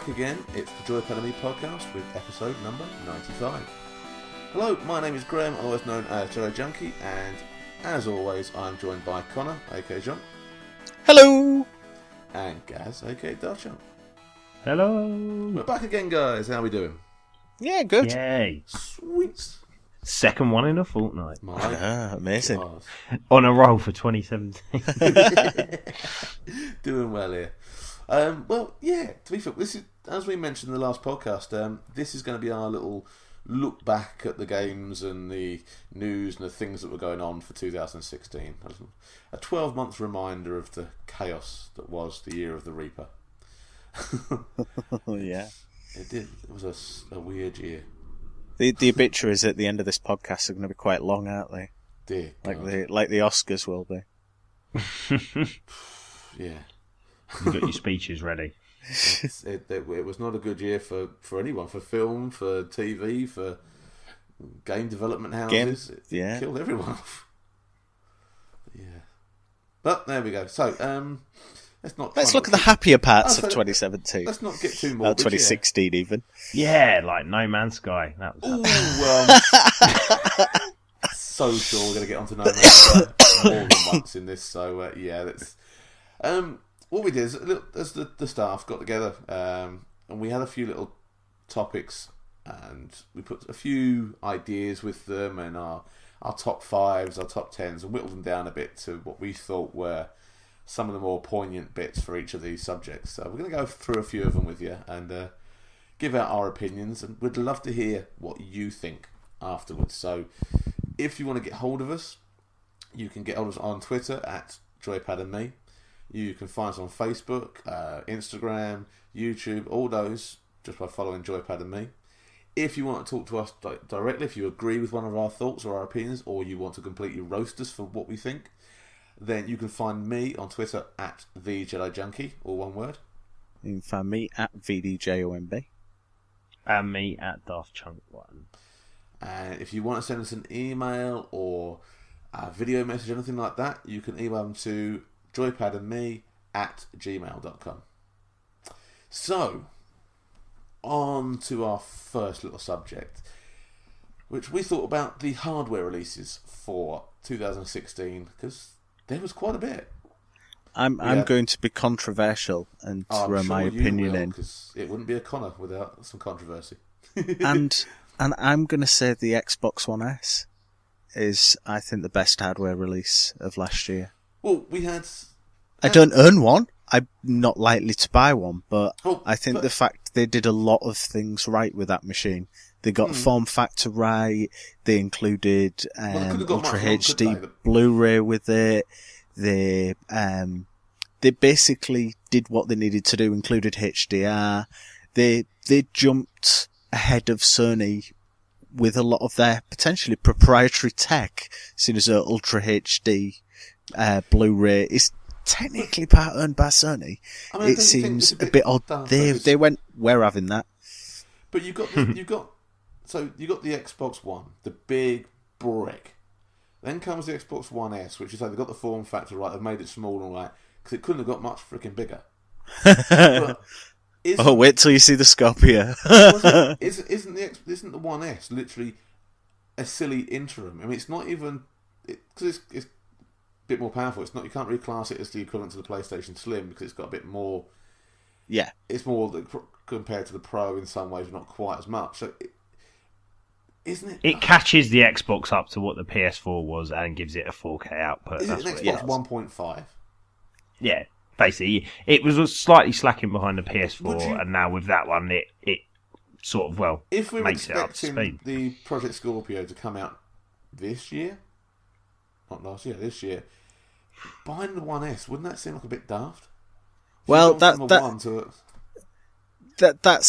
Again, it's the JoypadAndMe podcast with episode number 95. Hello, my name is Graham, otherwise known as Jedi Junkie, and as always, I'm joined by Connor, aka John. Hello! And Gaz, aka Darchunk. Hello! We're back again, guys. How are we doing? Yeah, good. Yay! Sweet. Second one in a fortnight. Amazing. God. On a roll for 2017. Doing well here. Well, yeah, to be fair, this is, as we mentioned in the last podcast, this is going to be our little look back at the games and the news and the things that were going on for 2016. A 12-month reminder of the chaos that was the year of the Reaper. Yeah. It did. It was a weird year. The obituaries at the end of this podcast are going to be quite long, aren't they? Dear Like the Oscars will be. Yeah. You got your speeches ready. It was not a good year for anyone, for film, for TV, for game development houses. It killed everyone off. Yeah. But there we go. So, let's look at the happier parts of 2017. Let's not get too morbid. 2016 even. Yeah, like No Man's Sky. That was so sure we're going to get onto No Man's Sky more than once in this. So, yeah, that's... what we did is, as the staff got together, and we had a few little topics, and we put a few ideas with them, and our top fives, our top tens, and whittled them down a bit to what we thought were some of the more poignant bits for each of these subjects. So we're going to go through a few of them with you and give out our opinions, and we'd love to hear what you think afterwards. So if you want to get hold of us, you can get hold of us on Twitter at JoypadAndMe. You can find us on Facebook, Instagram, YouTube, all those, just by following JoypadAndMe. If you want to talk to us directly, if you agree with one of our thoughts or our opinions, or you want to completely roast us for what we think, then you can find me on Twitter at TheJediJunkie, all one word. You can find me at VDJOMB. And me at DaftChunk1. And if you want to send us an email or a video message, anything like that, you can email them to JoypadAndMe@gmail.com. So, on to our first little subject, which we thought about the hardware releases for 2016, because there was quite a bit. I'm going to be controversial and throw my opinion in, because it wouldn't be a Connor without some controversy. and I'm going to say the Xbox One S is, I think, the best hardware release of last year. Well, we had... I don't own one. I'm not likely to buy one, but I think the fact they did a lot of things right with that machine. They got form factor right. They included Ultra HD Blu-ray with it. They basically did what they needed to do, included HDR. They jumped ahead of Sony with a lot of their potentially proprietary tech, seeing as Ultra HD Blu-ray is technically part owned by Sony. I mean, it seems a bit odd. They went, we're having that. But you got the Xbox One, the big brick. Then comes the Xbox One S, which is like they've got the form factor right. They've made it small and all right, because it couldn't have got much freaking bigger. Wait till you see the Scorpio. Isn't the One S literally a silly interim? I mean, it's not even because it's a bit more powerful. It's not. You can't really class it as the equivalent to the PlayStation Slim because it's got a bit more. Yeah, it's more compared to the Pro in some ways, not quite as much. So, isn't it? It catches the Xbox up to what the PS4 was and gives it a 4K output. Is it an Xbox 1.5? Yeah, basically, it was slightly slacking behind the PS4, and now with that one, it sort of if we were makes it up to expecting speed. the Project Scorpio to come out this year, not last year, this year, buying the One S, wouldn't that seem like a bit daft? Well, that's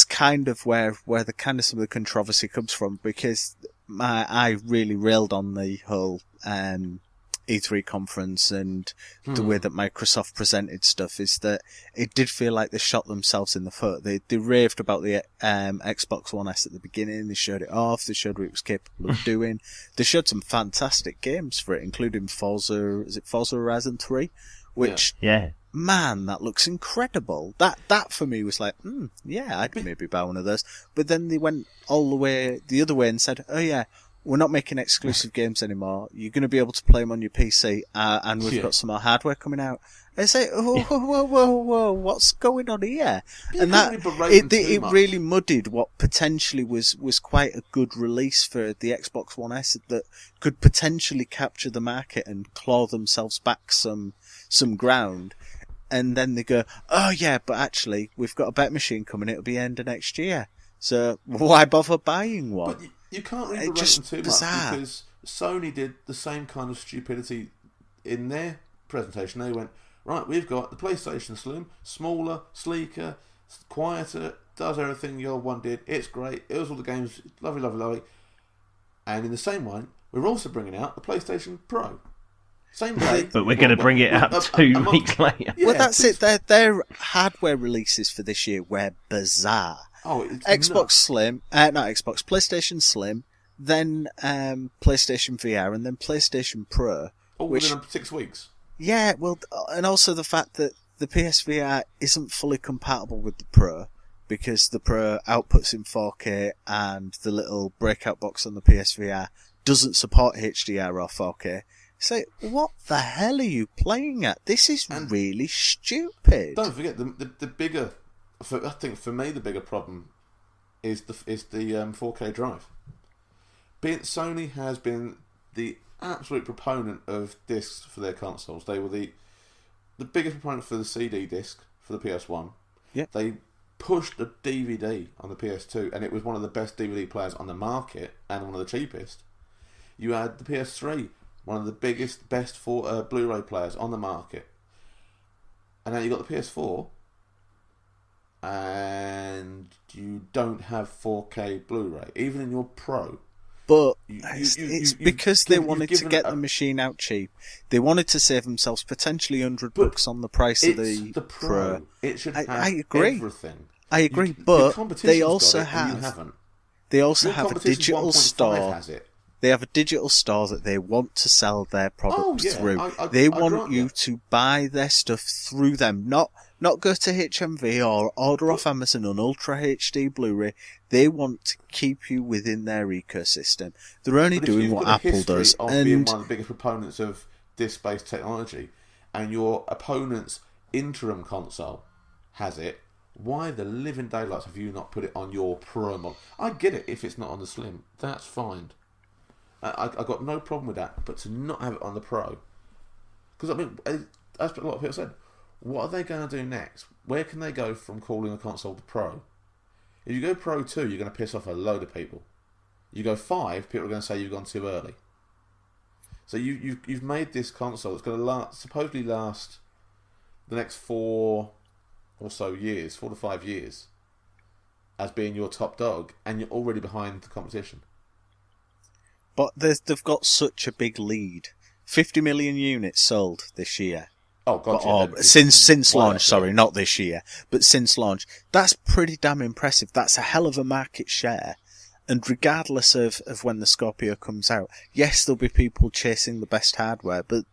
kind of where the kind of some of the controversy comes from, because I really railed on the whole E3 conference and the way that Microsoft presented stuff is that it did feel like they shot themselves in the foot. They raved about the Xbox One S at the beginning. They showed it off. They showed what it was capable of doing. They showed some fantastic games for it, including Forza Horizon 3, which man, that looks incredible. That for me was like, I'd maybe buy one of those. But then they went all the other way and said, oh yeah, we're not making exclusive games anymore. You're going to be able to play them on your PC, and we've got some more hardware coming out. I say, whoa, what's going on here? And that it really muddied what potentially was quite a good release for the Xbox One S that could potentially capture the market and claw themselves back some ground. And then they go, oh yeah, but actually we've got a better machine coming. It'll be end of next year. So why bother buying one? But you can't really berate them too much because Sony did the same kind of stupidity in their presentation. They went, right, we've got the PlayStation Slim, smaller, sleeker, quieter, does everything your one did. It's great. It was all the games, lovely, lovely, lovely. And in the same one, we're also bringing out the PlayStation Pro. Same day. But we're going to bring it out 2 weeks later. Yeah, well, that's it. Their hardware releases for this year were bizarre. Oh, it's PlayStation Slim, then PlayStation VR, and then PlayStation Pro. All within 6 weeks. Yeah, well, and also the fact that the PSVR isn't fully compatible with the Pro, because the Pro outputs in 4K, and the little breakout box on the PSVR doesn't support HDR or 4K. So, what the hell are you playing at? This is really stupid. Don't forget, the bigger... I think for me the bigger problem is the 4K drive. Sony has been the absolute proponent of discs for their consoles. They were the biggest proponent for the CD disc for the PS1. Yeah. They pushed the DVD on the PS2, and it was one of the best DVD players on the market and one of the cheapest. You had the PS3, one of the biggest, best Blu-ray players on the market, and now you got the PS4. And you don't have 4K Blu-ray, even in your Pro. But it's because they wanted to get the machine out cheap. They wanted to save themselves potentially $100 on the price of the Pro. It should have everything. I agree, but they also have a digital store. They have a digital store that they want to sell their product through. They want you to buy their stuff through them, not go to HMV or order off Amazon on Ultra HD Blu-ray. They want to keep you within their ecosystem. They're only doing what Apple does. And being one of the biggest proponents of disc-based technology, and your opponent's interim console has it, why the living daylights have you not put it on your Pro model? I get it if it's not on the Slim. That's fine. I got no problem with that, but to not have it on the Pro, because I mean, as a lot of people said, what are they going to do next? Where can they go from calling a console the Pro? If you go Pro 2, you're going to piss off a load of people. You go 5, people are going to say you've gone too early. So you've made this console that's going to supposedly last the next 4 or so years, 4 to 5 years, as being your top dog, and you're already behind the competition. But they've got such a big lead. 50 million units sold this year. Oh, God. Since launch, sorry, not this year, but since launch. That's pretty damn impressive. That's a hell of a market share. And regardless of when the Scorpio comes out, yes, there'll be people chasing the best hardware, but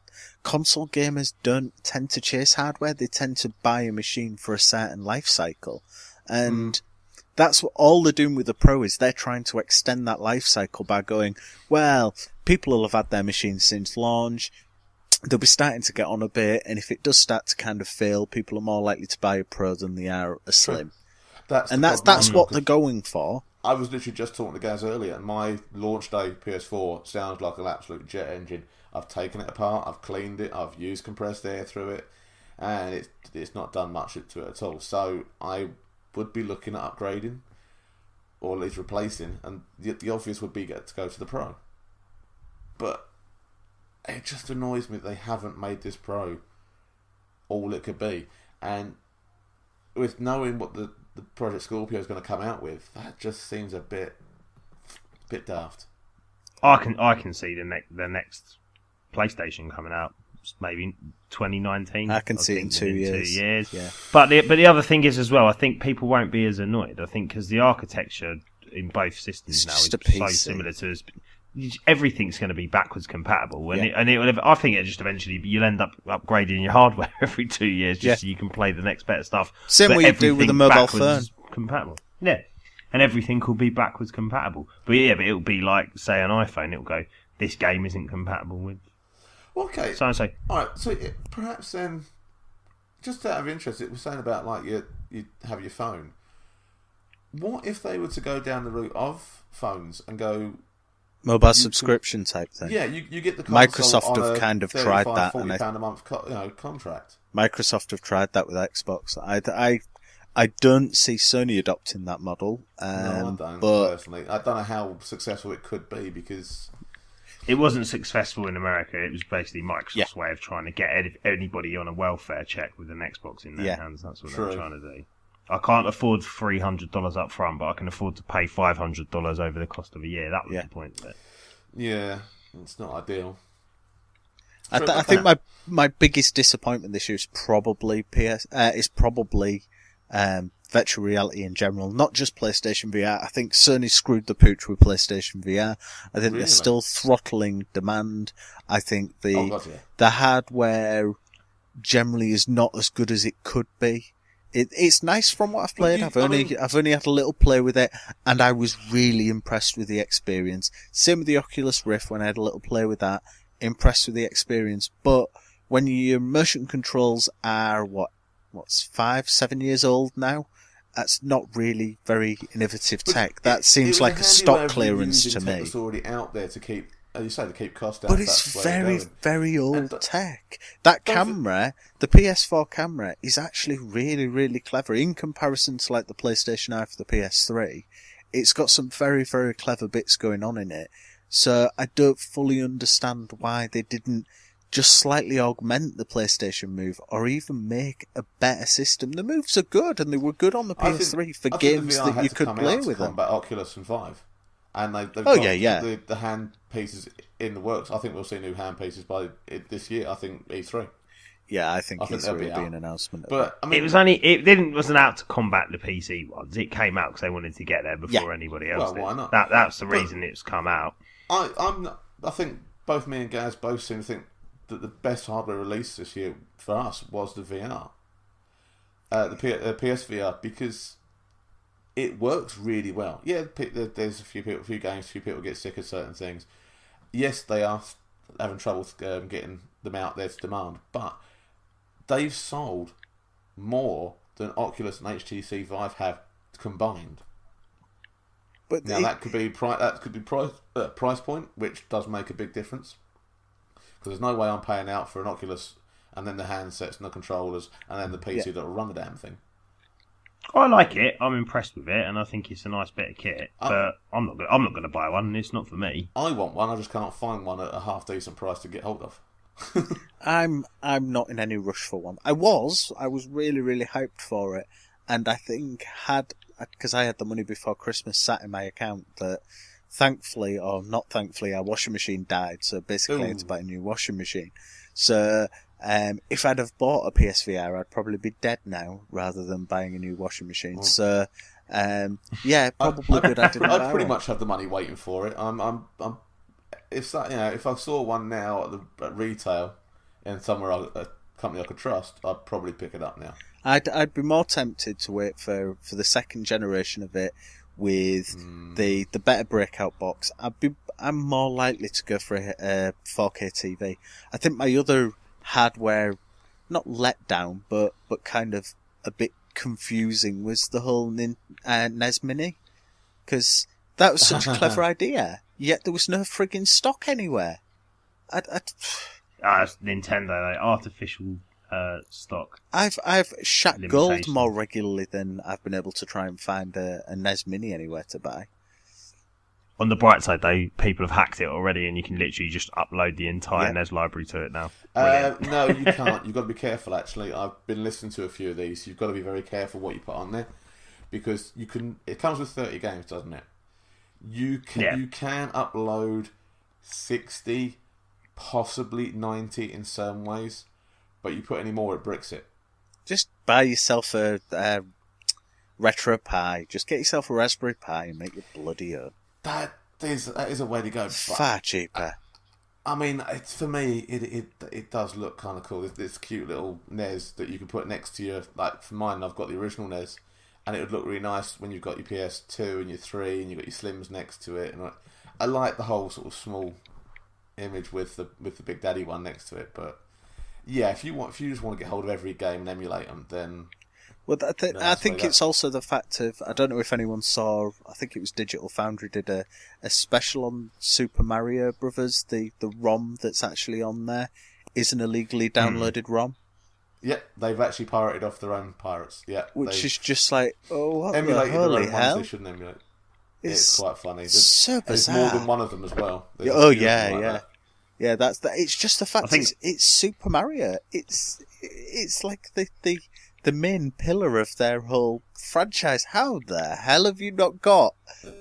console gamers don't tend to chase hardware. They tend to buy a machine for a certain life cycle. And that's what all they're doing with the Pro is they're trying to extend that life cycle by going, well, people will have had their machines since launch. They'll be starting to get on a bit, and if it does start to kind of fail, people are more likely to buy a Pro than they are a Slim. That's what they're going for. I was literally just talking to Gaz earlier, and my launch day PS4 sounds like an absolute jet engine. I've taken it apart, I've cleaned it, I've used compressed air through it, and it's not done much to it at all. So I would be looking at upgrading, or at least replacing, and the obvious would be to go to the Pro. But it just annoys me that they haven't made this Pro all it could be. And with knowing what the Project Scorpio is going to come out with, that just seems a bit daft. I can see the next PlayStation coming out maybe 2019. I can see it in 2 years. 2 years. Yeah. But the other thing is as well, I think people won't be as annoyed. I think because the architecture in both systems now is so similar to us. Everything's going to be backwards compatible, I think it just eventually you'll end up upgrading your hardware every 2 years just so you can play the next better stuff. Same way you do with a mobile phone. Compatible, yeah, and everything will be backwards compatible. But it'll be like say an iPhone. It'll go, this game isn't compatible with. Okay. So all right. So perhaps then, just out of interest, it was saying about like you have your phone. What if they were to go down the route of phones and go mobile subscription type thing? Yeah, you get the console Microsoft on have kind of tried that, £40 a month contract. Microsoft have tried that with Xbox. I don't see Sony adopting that model. No, I don't personally. I don't know how successful it could be because it wasn't successful in America. It was basically Microsoft's way of trying to get anybody on a welfare check with an Xbox in their hands. That's what they're trying to do. I can't afford $300 up front, but I can afford to pay $500 over the cost of a year. That was the point of it. Yeah, it's not ideal. I think my biggest disappointment this year is probably virtual reality in general, not just PlayStation VR. I think Sony screwed the pooch with PlayStation VR. I think they're still throttling demand. I think the hardware generally is not as good as it could be. It's nice from what I've played. I've only had a little play with it, and I was really impressed with the experience. Same with the Oculus Rift when I had a little play with that. Impressed with the experience, but when your motion controls are what's 5-7 years old now, that's not really very innovative tech. That seems like a stock clearance to me. It's already out there to keep. As you say, to keep costs down. But it's very, very old tech. That camera, the PS4 camera, is actually really, really clever in comparison to like the PlayStation Eye for the PS3. It's got some very, very clever bits going on in it. So I don't fully understand why they didn't just slightly augment the PlayStation Move or even make a better system. The moves are good, and they were good on the PS3 for games that you could play with them. Combat Oculus and Vive. And they've got the hand pieces in the works. I think we'll see new hand pieces by this year. I think E3. Yeah, I think E3 will be an announcement. But I mean, it wasn't out to combat the PC ones. It came out because they wanted to get there before anybody else did. Why not? That's the reason it's come out. I think both me and Gaz both seem to think that the best hardware release this year for us was the VR, the PSVR, because it works really well. Yeah, there's a few people get sick of certain things. Yes, they are having trouble getting them out there to demand, but they've sold more than Oculus and HTC Vive have combined. But now that could be price point, which does make a big difference. Because there's no way I'm paying out for an Oculus and then the handsets and the controllers and then the PC that will run the damn thing. I like it. I'm impressed with it, and I think it's a nice bit of kit. But I'm not going to buy one. It's not for me. I want one. I just can't find one at a half decent price to get hold of. I'm not in any rush for one. I was really, really hyped for it, and I think because I had the money before Christmas sat in my account that thankfully, or not thankfully, our washing machine died. So basically I had to buy a new washing machine. So if I'd have bought a PSVR, I'd probably be dead now rather than buying a new washing machine. Well, so probably good I didn't buy I'd pretty one. much have the money waiting for it. If I saw one now at retail in somewhere a company I could trust, I'd probably pick it up now. I'd be more tempted to wait for the second generation of it with the better breakout box. I'm more likely to go for a 4K TV. I think my other hardware, not let down, but kind of a bit confusing, was the whole NES Mini, because that was such a clever idea. Yet there was no frigging stock anywhere. Nintendo, artificial stock. I've shat gold more regularly than I've been able to try and find a NES Mini anywhere to buy. On the bright side, though, people have hacked it already, and you can literally just upload the entire NES library to it now. No, you can't. You've got to be careful, actually. I've been listening to a few of these. You've got to be very careful what you put on there, because it comes with 30 games, doesn't it? You can upload 60, possibly 90 in some ways, but you put any more, it bricks it. Just buy yourself a Retro Pi. Just get yourself a Raspberry Pi and make it bloody up. That is a way to go. Far cheaper. I mean, for me, it does look kind of cool. This cute little NES that you can put next to your, like for mine, I've got the original NES, and it would look really nice when you've got your PS2 and your 3 and you've got your Slims next to it. And I like the whole sort of small image with the Big Daddy one next to it. But yeah, if you just want to get hold of every game and emulate them, then. Well, I think it's also the fact of, I don't know if anyone saw, I think it was Digital Foundry did a special on Super Mario Brothers. The ROM that's actually on there is an illegally downloaded ROM. Yep, they've actually pirated off their own pirates. Yeah, which is just like, oh, what emulated the holy their own hell? Ones they shouldn't emulate. It's quite funny. So There's bizarre. more than one of them as well. Yeah. That's that. It's just the fact it's Super Mario. It's like the main pillar of their whole franchise. How the hell have you not got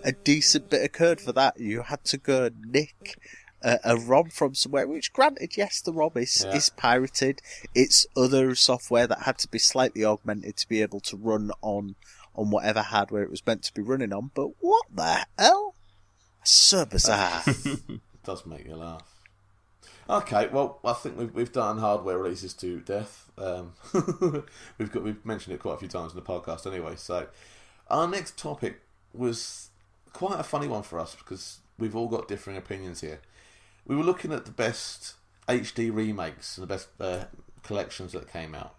a decent bit of code for that? You had to go nick a ROM from somewhere, which granted, yes, the ROM is pirated. It's other software that had to be slightly augmented to be able to run on whatever hardware it was meant to be running on. But what the hell? So bizarre. It does make you laugh. Okay, well, I think we've done hardware releases to death. We've mentioned it quite a few times in the podcast anyway. So our next topic was quite a funny one for us because we've all got differing opinions here. We were looking at the best HD remakes and the best collections that came out.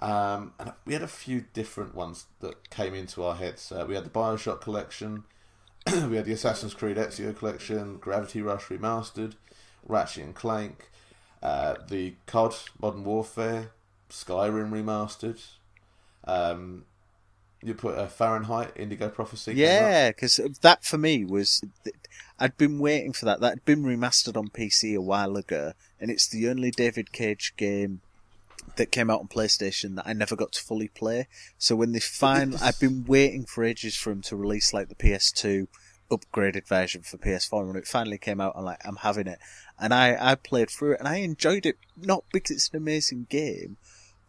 And we had a few different ones that came into our heads. We had the Bioshock collection, we had the Assassin's Creed Ezio collection, Gravity Rush Remastered, Ratchet and Clank, the COD Modern Warfare, Skyrim Remastered. You put a Fahrenheit Indigo Prophecy. Yeah, because that for me was, I'd been waiting for that. That had been remastered on PC a while ago, and it's the only David Cage game that came out on PlayStation that I never got to fully play. So when they I've been waiting for ages for him to release like the PS2 upgraded version for PS4, and when it finally came out, I'm having it. And I played through it, and I enjoyed it, not because it's an amazing game,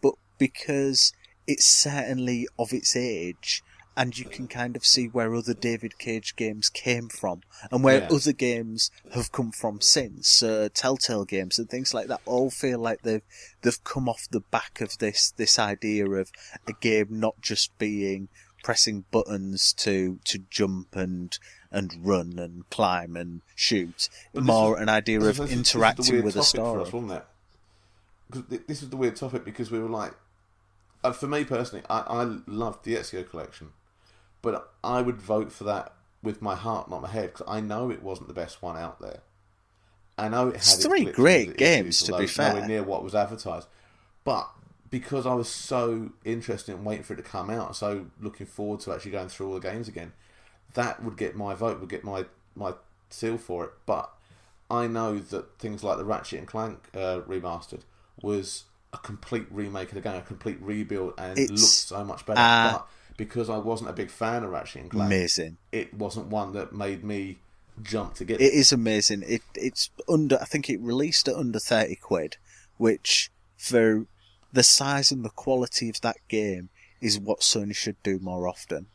but because it's certainly of its age, and you can kind of see where other David Cage games came from, and where other games have come from since. Telltale games and things like that all feel like they've come off the back of this idea of a game not just being pressing buttons to jump and run and climb and shoot, but more an idea of interacting with a story. For us, wasn't it? Because this is the weird topic, because we were like, for me personally, I loved the Ezio collection, but I would vote for that with my heart, not my head, because I know it wasn't the best one out there. I know it had it's three great games, to be fair. Nowhere near what was advertised, but because I was so interested in waiting for it to come out, so looking forward to actually going through all the games again, that would get my vote, would get my seal for it. But I know that things like the Ratchet and Clank remastered was a complete remake of the game, a complete rebuild, and it looked so much better. But because I wasn't a big fan of Ratchet and Clank, amazing, it wasn't one that made me jump to get it. It is amazing. It's under, I think it released at under £30, which for the size and the quality of that game is what Sony should do more often.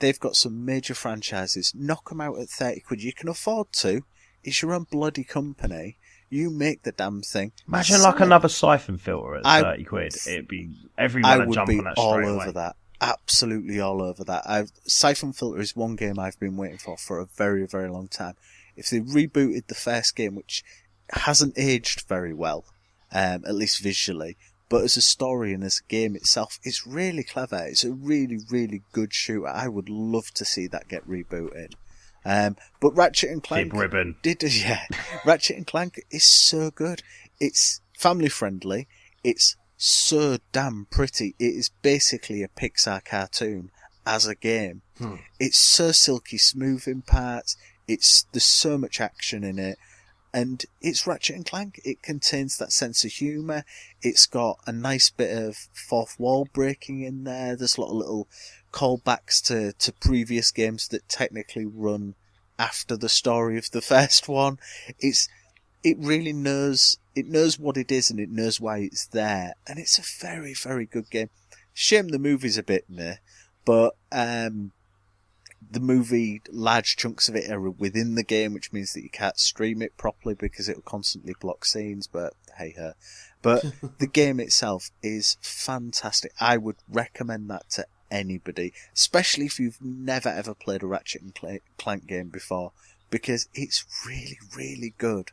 They've got some major franchises, knock them out at £30. You can afford to. It's your own bloody company. You make the damn thing. Imagine like another Siphon filter at £30. It'd be everyone would jump on that straight away. I would be all over that. Absolutely all over that. Siphon filter is one game I've been waiting for a very, very long time. If they rebooted the first game, which hasn't aged very well, at least visually, but as a story and as a game itself, it's really clever. It's a really, really good shooter. I would love to see that get rebooted. But Ratchet and Clank Ratchet and Clank is so good. It's family friendly. It's so damn pretty. It is basically a Pixar cartoon as a game. It's so silky smooth in parts. There's so much action in it. And it's Ratchet and Clank. It contains that sense of humour. It's got a nice bit of fourth wall breaking in there. There's a lot of little callbacks to previous games that technically run after the story of the first one. It really knows what it is, and it knows why it's there, and it's a very, very good game. Shame the movie's a bit meh, but the movie, large chunks of it are within the game, which means that you can't stream it properly because it will constantly block scenes, but hey her. But the game itself is fantastic. I would recommend that to anybody, especially if you've never ever played a Ratchet and Clank game before, because it's really, really good.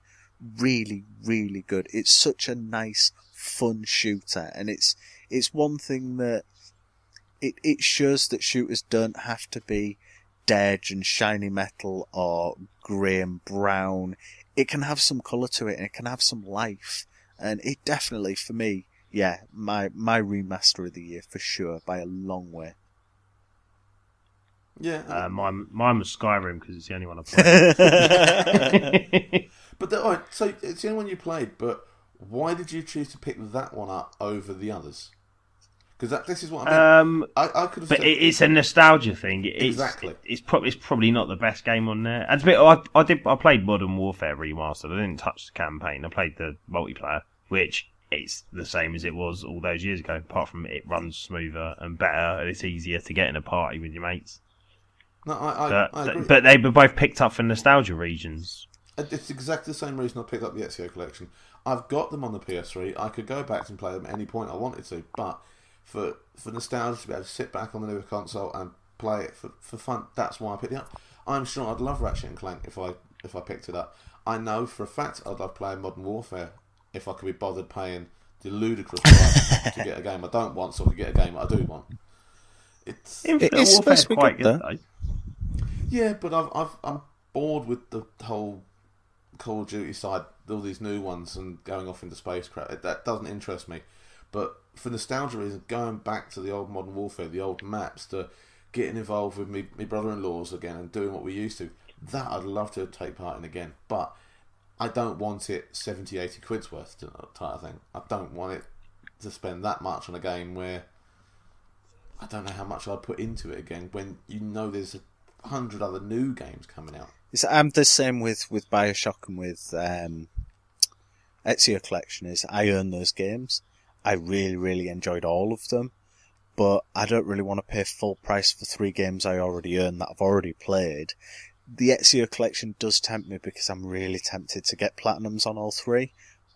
Really, really good. It's such a nice, fun shooter, and it's one thing that it shows that shooters don't have to be dead and shiny metal or grey and brown. It can have some colour to it, and it can have some life, and it definitely, for me, yeah, my remaster of the year for sure, by a long way. Yeah, mine was Skyrim because it's the only one I played. But alright, so it's the only one you played. But why did you choose to pick that one up over the others? Because this is what I mean. I could have. But it's a nostalgia thing. Exactly. It's probably not the best game on there. And I played Modern Warfare Remastered. I didn't touch the campaign. I played the multiplayer, which it's the same as it was all those years ago. Apart from it runs smoother and better, and it's easier to get in a party with your mates. No, I agree. But they were both picked up for nostalgia regions. It's exactly the same reason I picked up the Ezio collection. I've got them on the PS3. I could go back and play them at any point I wanted to, but for nostalgia, to be able to sit back on the newer console and play it for fun, that's why I picked it up. I'm sure I'd love Ratchet and Clank if I picked it up. I know for a fact I'd love playing Modern Warfare if I could be bothered paying the ludicrous price to get a game I don't want, so I could get a game I do want. It's supposed to be quite good, though. Yeah, but I'm bored with the whole Call of Duty side, all these new ones and going off into space crap. That doesn't interest me. But for nostalgia reasons, going back to the old Modern Warfare, the old maps, to getting involved with me brother-in-laws again and doing what we used to, that I'd love to take part in again. But I don't want it 70, 80 quid's worth type of thing. I don't want it to spend that much on a game where I don't know how much I'd put into it again when you know there's 100 other new games coming out. I'm the same with Bioshock and with Ezio Collection. I own those games. I really, really enjoyed all of them, but I don't really want to pay full price for 3 games I already own that I've already played. The Ezio Collection does tempt me because I'm really tempted to get platinums on all 3,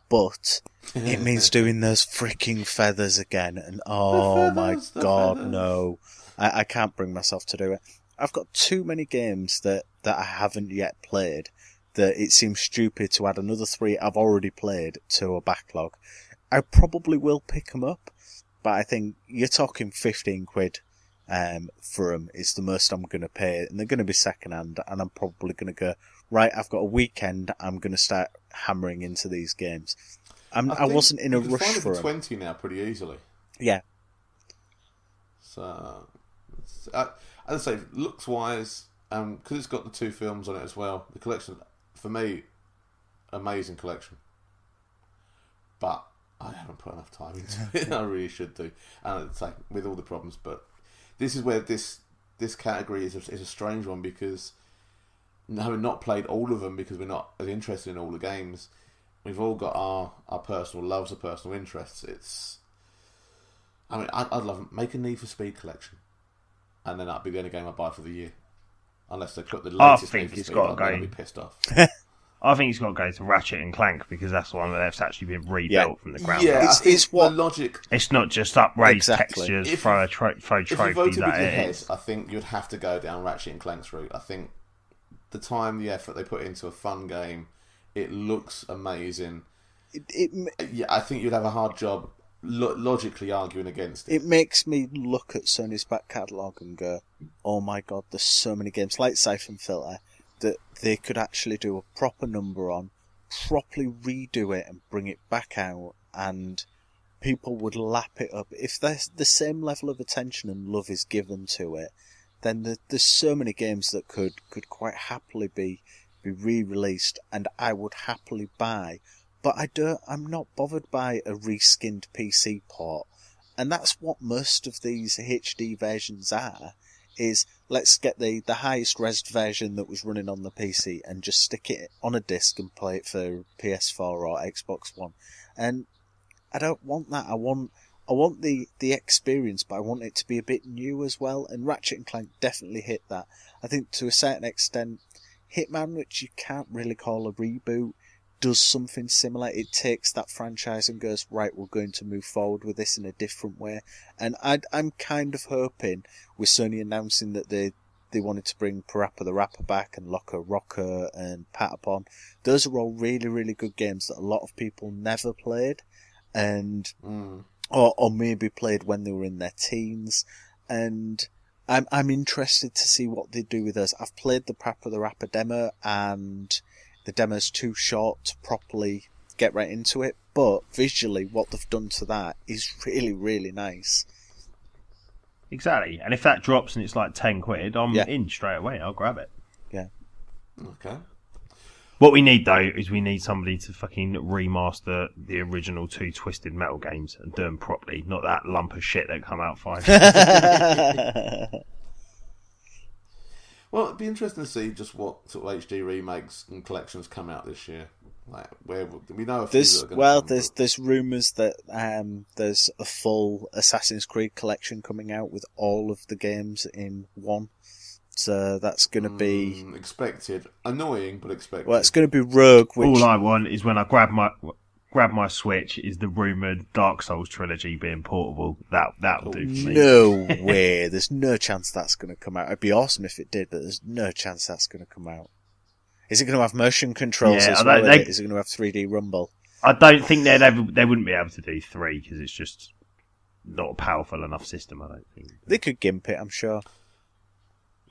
but it means doing those freaking feathers again, and my god, no. I can't bring myself to do it. I've got too many games that I haven't yet played that it seems stupid to add another 3 I've already played to a backlog. I probably will pick them up, but I think you're talking 15 quid for them is the most I'm going to pay, and they're going to be second hand, and I'm probably going to go, right, I've got a weekend, I'm going to start hammering into these games. I wasn't in a rush for them. You can find it for 20 now pretty easily. Yeah. So, as I say, looks-wise, because it's got the 2 films on it as well, the collection, for me, amazing collection. But I haven't put enough time into it. I really should do. And it's like, with all the problems, but this is where this category is a strange one, because having not played all of them because we're not as interested in all the games, we've all got our personal loves, our personal interests. I'd love make a Need for Speed collection, and then that'd be the only game I buy for the year, unless they put the latest Need for Speed on. I'd be pissed off. I think it's got to go to Ratchet and Clank, because that's the one that's actually been rebuilt from the ground up. Yeah, it's what logic. It's not just upraised textures, throw trophies at it. Head, I think you'd have to go down Ratchet and Clank's route. I think the time, the effort they put into a fun game, it looks amazing. I think you'd have a hard job logically arguing against it. It makes me look at Sony's back catalogue and go, oh my god, there's so many games like Siphon Filter that they could actually do a proper number on, properly redo it and bring it back out, and people would lap it up. If there's the same level of attention and love is given to it, then there's so many games that could quite happily be re-released, and I would happily buy. But I'm not bothered by a reskinned PC port, and that's what most of these HD versions are. is let's get the highest res version that was running on the PC and just stick it on a disc and play it for PS4 or Xbox One. And I don't want that. I want the experience, but I want it to be a bit new as well. And Ratchet and Clank definitely hit that. I think to a certain extent, Hitman, which you can't really call a reboot, does something similar. It takes that franchise and goes, right, we're going to move forward with this in a different way. And I'm kind of hoping, with Sony announcing that they wanted to bring Parappa the Rapper back and Locker Rocker and Patapon, those are all really, really good games that a lot of people never played, and or maybe played when they were in their teens. And I'm interested to see what they do with those. I've played the Parappa the Rapper demo, and the demo's too short to properly get right into it, but visually what they've done to that is really, really nice. Exactly. And if that drops and it's like 10 quid, I'm in straight away. I'll grab it. Yeah. Okay. What we need, though, is we need somebody to fucking remaster the original 2 Twisted Metal games and do them properly, not that lump of shit that come out 5 years. Well, it'd be interesting to see just what sort of HD remakes and collections come out this year. Like, where we know a few that are going to there's rumours that there's a full Assassin's Creed collection coming out with all of the games in one. So that's going to be expected. Annoying, but expected. Well, it's going to be Rogue. Which... All I want is when I grab my Switch is the rumoured Dark Souls trilogy being portable. That'll do for me. No way. There's no chance that's going to come out. It'd be awesome if it did, but there's no chance that's going to come out. Is it going to have motion controls as well? Is it going to have 3D rumble? I don't think they wouldn't be able to do 3 because it's just not a powerful enough system. I don't think they could gimp it. I'm sure.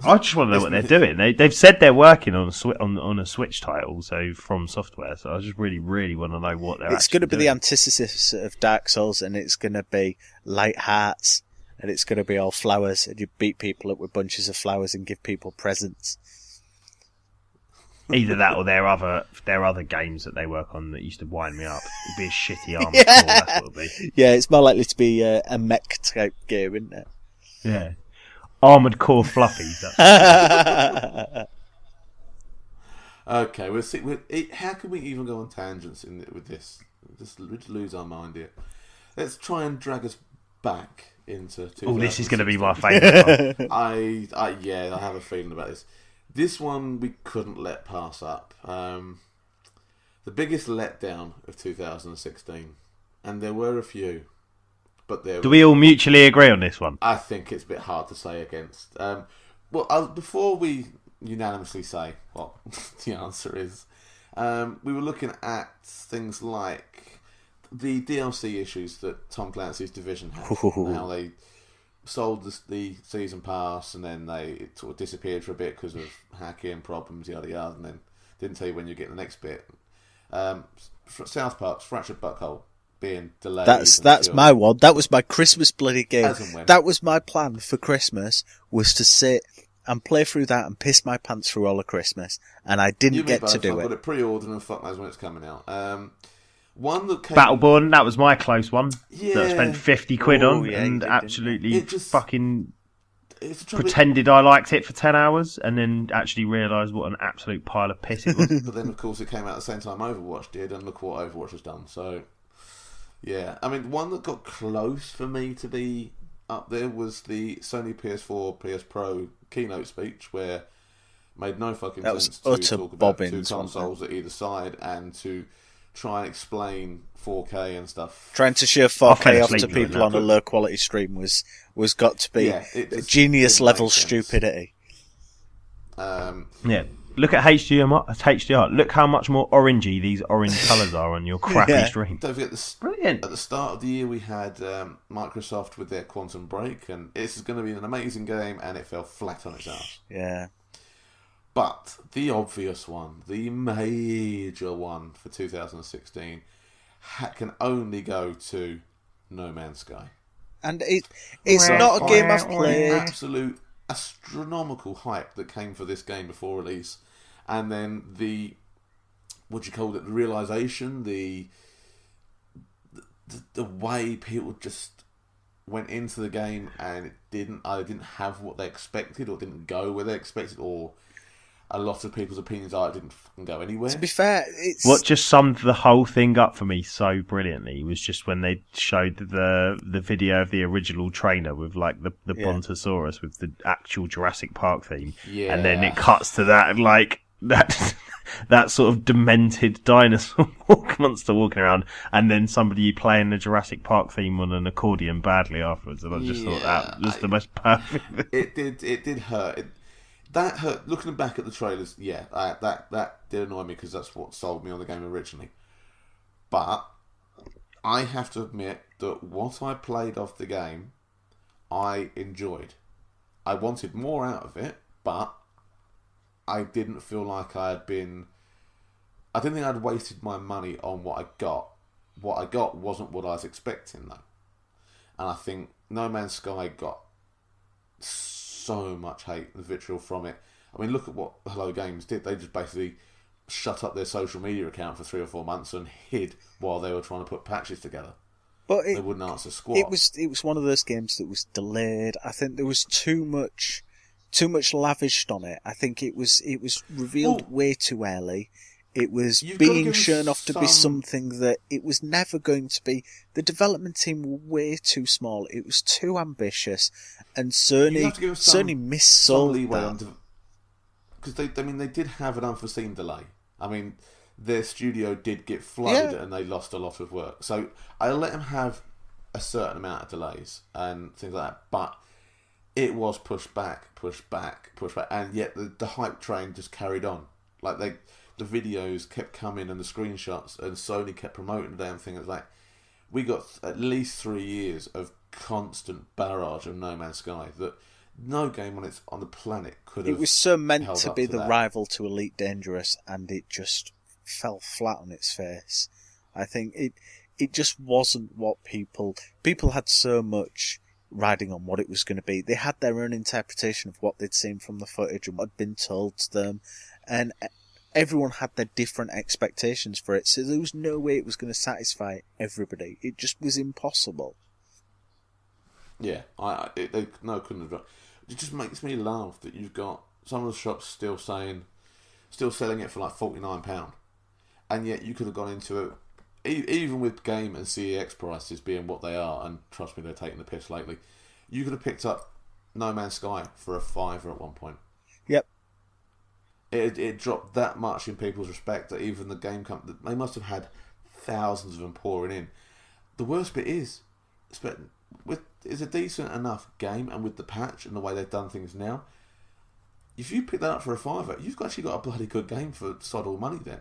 I just want to know what they're doing. They've said they're working on a Switch title, so from software. So I just really, really want to know what they're. It's going to be doing. the antithesis of Dark Souls, and it's going to be light hearts, and it's going to be all flowers, and you beat people up with bunches of flowers and give people presents. Either that or their other games that they work on that used to wind me up. It'd be a shitty Armored Core. That's what it'll be. Yeah, it's more likely to be a mech type game, isn't it? Yeah. Armored Core Fluffies. Okay, we'll see. How can we even go on tangents with this? Just lose our mind here. Let's try and drag us back into. Oh, this is going to be my favourite one. I have a feeling about this. This one we couldn't let pass up. The biggest letdown of 2016, and there were a few. Do we all mutually agree on this one? I think it's a bit hard to say against. Before we unanimously say what the answer is, we were looking at things like the DLC issues that Tom Clancy's Division had. How they sold the season pass and then it sort of disappeared for a bit because of hacking problems, yada yada, and then didn't tell you when you get the next bit. South Park's Fractured Butthole being delayed. That's my one. That was my Christmas bloody game. That was my plan for Christmas, was to sit and play through that and piss my pants through all of Christmas, and I didn't get to do it. I got it pre-ordered and fuck knows when it's coming out. One that came... Battleborn, that was my close one. Yeah. That I spent 50 quid on and absolutely fucking pretended I liked it for 10 hours and then actually realised what an absolute pile of piss it was. But then, of course, it came out at the same time Overwatch did, and look what Overwatch has done. So... yeah, I mean, one that got close for me to be up there was the Sony PS4, PS Pro keynote speech, where it made no fucking sense to talk about two consoles at either side and to try and explain 4K and stuff. Trying to show 4K off to people on a low quality stream was got to be genius level stupidity. Yeah. Look at HDR. Look how much more orangey these orange colours are on your crappy stream. Don't forget, brilliant. At the start of the year, we had Microsoft with their Quantum Break, and this is going to be an amazing game, and it fell flat on its ass. Yeah. But the obvious one, the major one for 2016, can only go to No Man's Sky. And it's not a game I've played. Absolute astronomical hype that came for this game before release, and then the realization, the way people just went into the game and I didn't have what they expected, or didn't go where they expected, or a lot of people's opinions are it didn't fucking go anywhere. To be fair, what just summed the whole thing up for me so brilliantly was just when they showed the video of the original trainer with like the Brontosaurus with the actual Jurassic Park theme, and then it cuts to that and like that sort of demented dinosaur monster walking around, and then somebody playing the Jurassic Park theme on an accordion badly afterwards, and I just thought that was the most perfect. It did hurt. That hurt. Looking back at the trailers, that did annoy me because that's what sold me on the game originally. But I have to admit that what I played of the game, I enjoyed. I wanted more out of it, but I didn't feel like I didn't think I'd wasted my money on what I got. What I got wasn't what I was expecting, though. And I think No Man's Sky got so much hate and vitriol from it. I mean, look at what Hello Games did. They just basically shut up their social media account for 3 or 4 months and hid while they were trying to put patches together. But they wouldn't answer squat. It was one of those games that was delayed. I think there was too much lavished on it. I think it was revealed way too early. It was being shown off to be something that it was never going to be. The development team were way too small. It was too ambitious, and Sony missold that. Because they did have an unforeseen delay. I mean, their studio did get flooded and they lost a lot of work. So I let them have a certain amount of delays and things like that. But it was pushed back, and yet the hype train just carried on. Like the videos kept coming and the screenshots, and Sony kept promoting the damn thing. It's like, we got at least 3 years of constant barrage of No Man's Sky that no game on the planet could have. It was so meant to be the rival to Elite Dangerous, and it just fell flat on its face. I think it just wasn't what people had so much riding on what it was going to be. They had their own interpretation of what they'd seen from the footage and what had been told to them, and everyone had their different expectations for it, so there was no way it was going to satisfy everybody. It just was impossible. Yeah, they couldn't have done. It just makes me laugh that you've got some of the shops still selling it for like £49, and yet you could have gone into it, even with game and CEX prices being what they are, and trust me, they're taking the piss lately. You could have picked up No Man's Sky for a £5 at one point. Yep. It dropped that much in people's respect that even the game company, they must have had thousands of them pouring in. The worst bit is, it's a decent enough game, and with the patch and the way they've done things now, if you pick that up for a £5, you've actually got a bloody good game for sod all money then.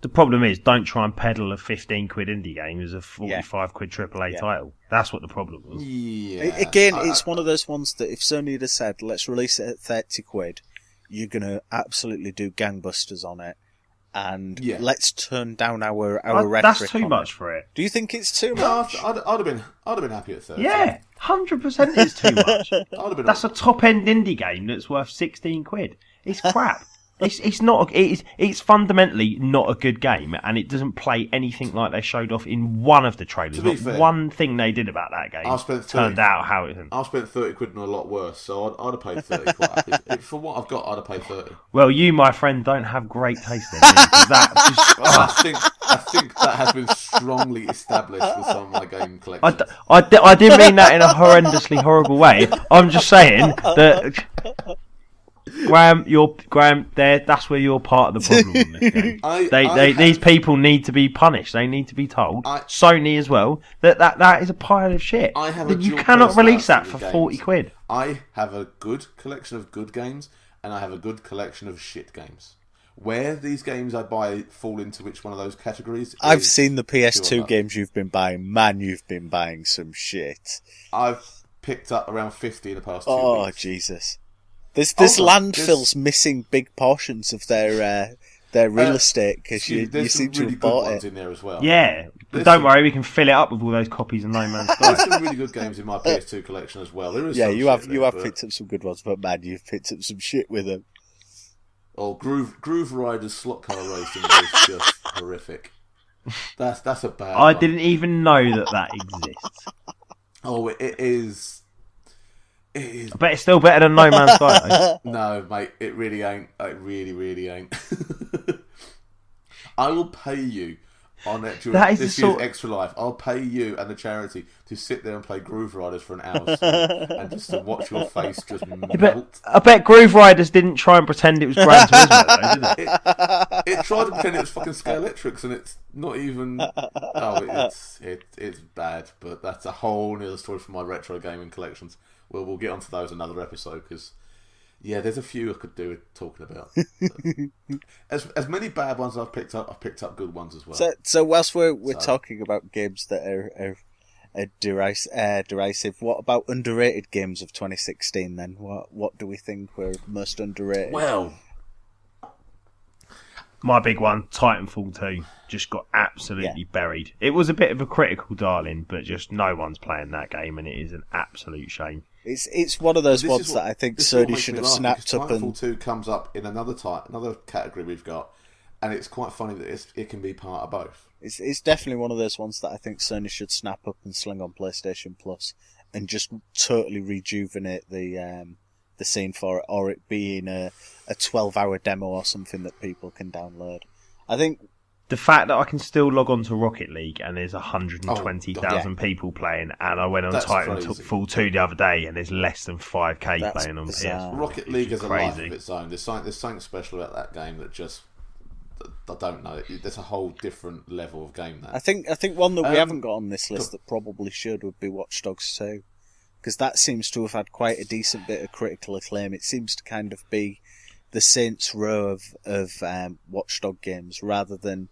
The problem is, don't try and peddle a 15 quid indie game as a 45 quid AAA title. That's what the problem was. Yeah. Again, it's one of those ones that if Sony had said, let's release it at 30 quid, you're going to absolutely do gangbusters on it, and let's turn down our rhetoric. That's too much for it. Do you think it's too much? I'd have been happy at 30. Yeah, 100% is too much. That's a top end indie game that's worth 16 quid. It's crap. It's not. It's fundamentally not a good game, and it doesn't play anything like they showed off in one of the trailers. Not fair, one thing they did about that game turned out how it. I spent 30 quid on a lot worse, so I'd have paid 30 quite happy. For what I've got, I'd have paid 30. Well, you, my friend, don't have great taste then. I think that has been strongly established with some of my game collections. I didn't mean that in a horrendously horrible way. I'm just saying that. Graham, that's where you're part of the problem in this game. These people need to be punished. They need to be told. Sony as well that is a pile of shit. You cannot release that for 40 quid. I have a good collection of good games, and I have a good collection of shit games. Where these games I buy fall into which one of those categories? I've seen the PS2 games you've been buying. Man, you've been buying some shit. I've picked up around 50 in the past 2 weeks. Oh, Jesus. This landfill's missing big portions of their real estate because you seem to have bought it. In there as well. Yeah, but don't worry, we can fill it up with all those copies of No Man's Sky. There's some really good games in my PS2 collection as well. There is you have picked up some good ones, but man, you've picked up some shit with them. Oh, Groove Riders slot car racing is just horrific. That's a bad. I didn't even know that exists. Oh, it is. It is. I bet it's still better than No Man's Sky. No, mate, it really ain't. It really, really ain't. I will pay you on it during this year's Extra Life. I'll pay you and the charity to sit there and play Groove Riders for an hour and just to watch your face just melt. I bet Groove Riders didn't try and pretend it was Gran Turismo, though, did it? It tried to pretend it was fucking Scalextrics, and it's not even. Oh, it's bad. But that's a whole other story for my retro gaming collections. We'll get onto those another episode because. Yeah, there's a few I could do with talking about. As many bad ones I've picked up good ones as well. So whilst we're talking about games that are derisive, what about underrated games of 2016 then? What do we think were most underrated? Well, my big one, Titanfall 2, just got absolutely buried. It was a bit of a critical darling, but just no one's playing that game, and it is an absolute shame. It's one of those ones that I think Sony should have snapped up. Titanfall 2 comes up in another category we've got, and it's quite funny that it can be part of both. It's definitely one of those ones that I think Sony should snap up and sling on PlayStation Plus, and just totally rejuvenate the scene for it, or it being a 12-hour demo or something that people can download. I think the fact that I can still log on to Rocket League and there's 120,000 people playing, and I went on Titanfall 2 the other day and there's less than 5k playing on PS. Rocket League is a life of its own. There's something special about that game that just, I don't know. There's a whole different level of game there. I think one that we haven't got on this list that probably should would be Watch Dogs 2. Because that seems to have had quite a decent bit of critical acclaim. It seems to kind of be the Saints Row of Watchdog games, rather than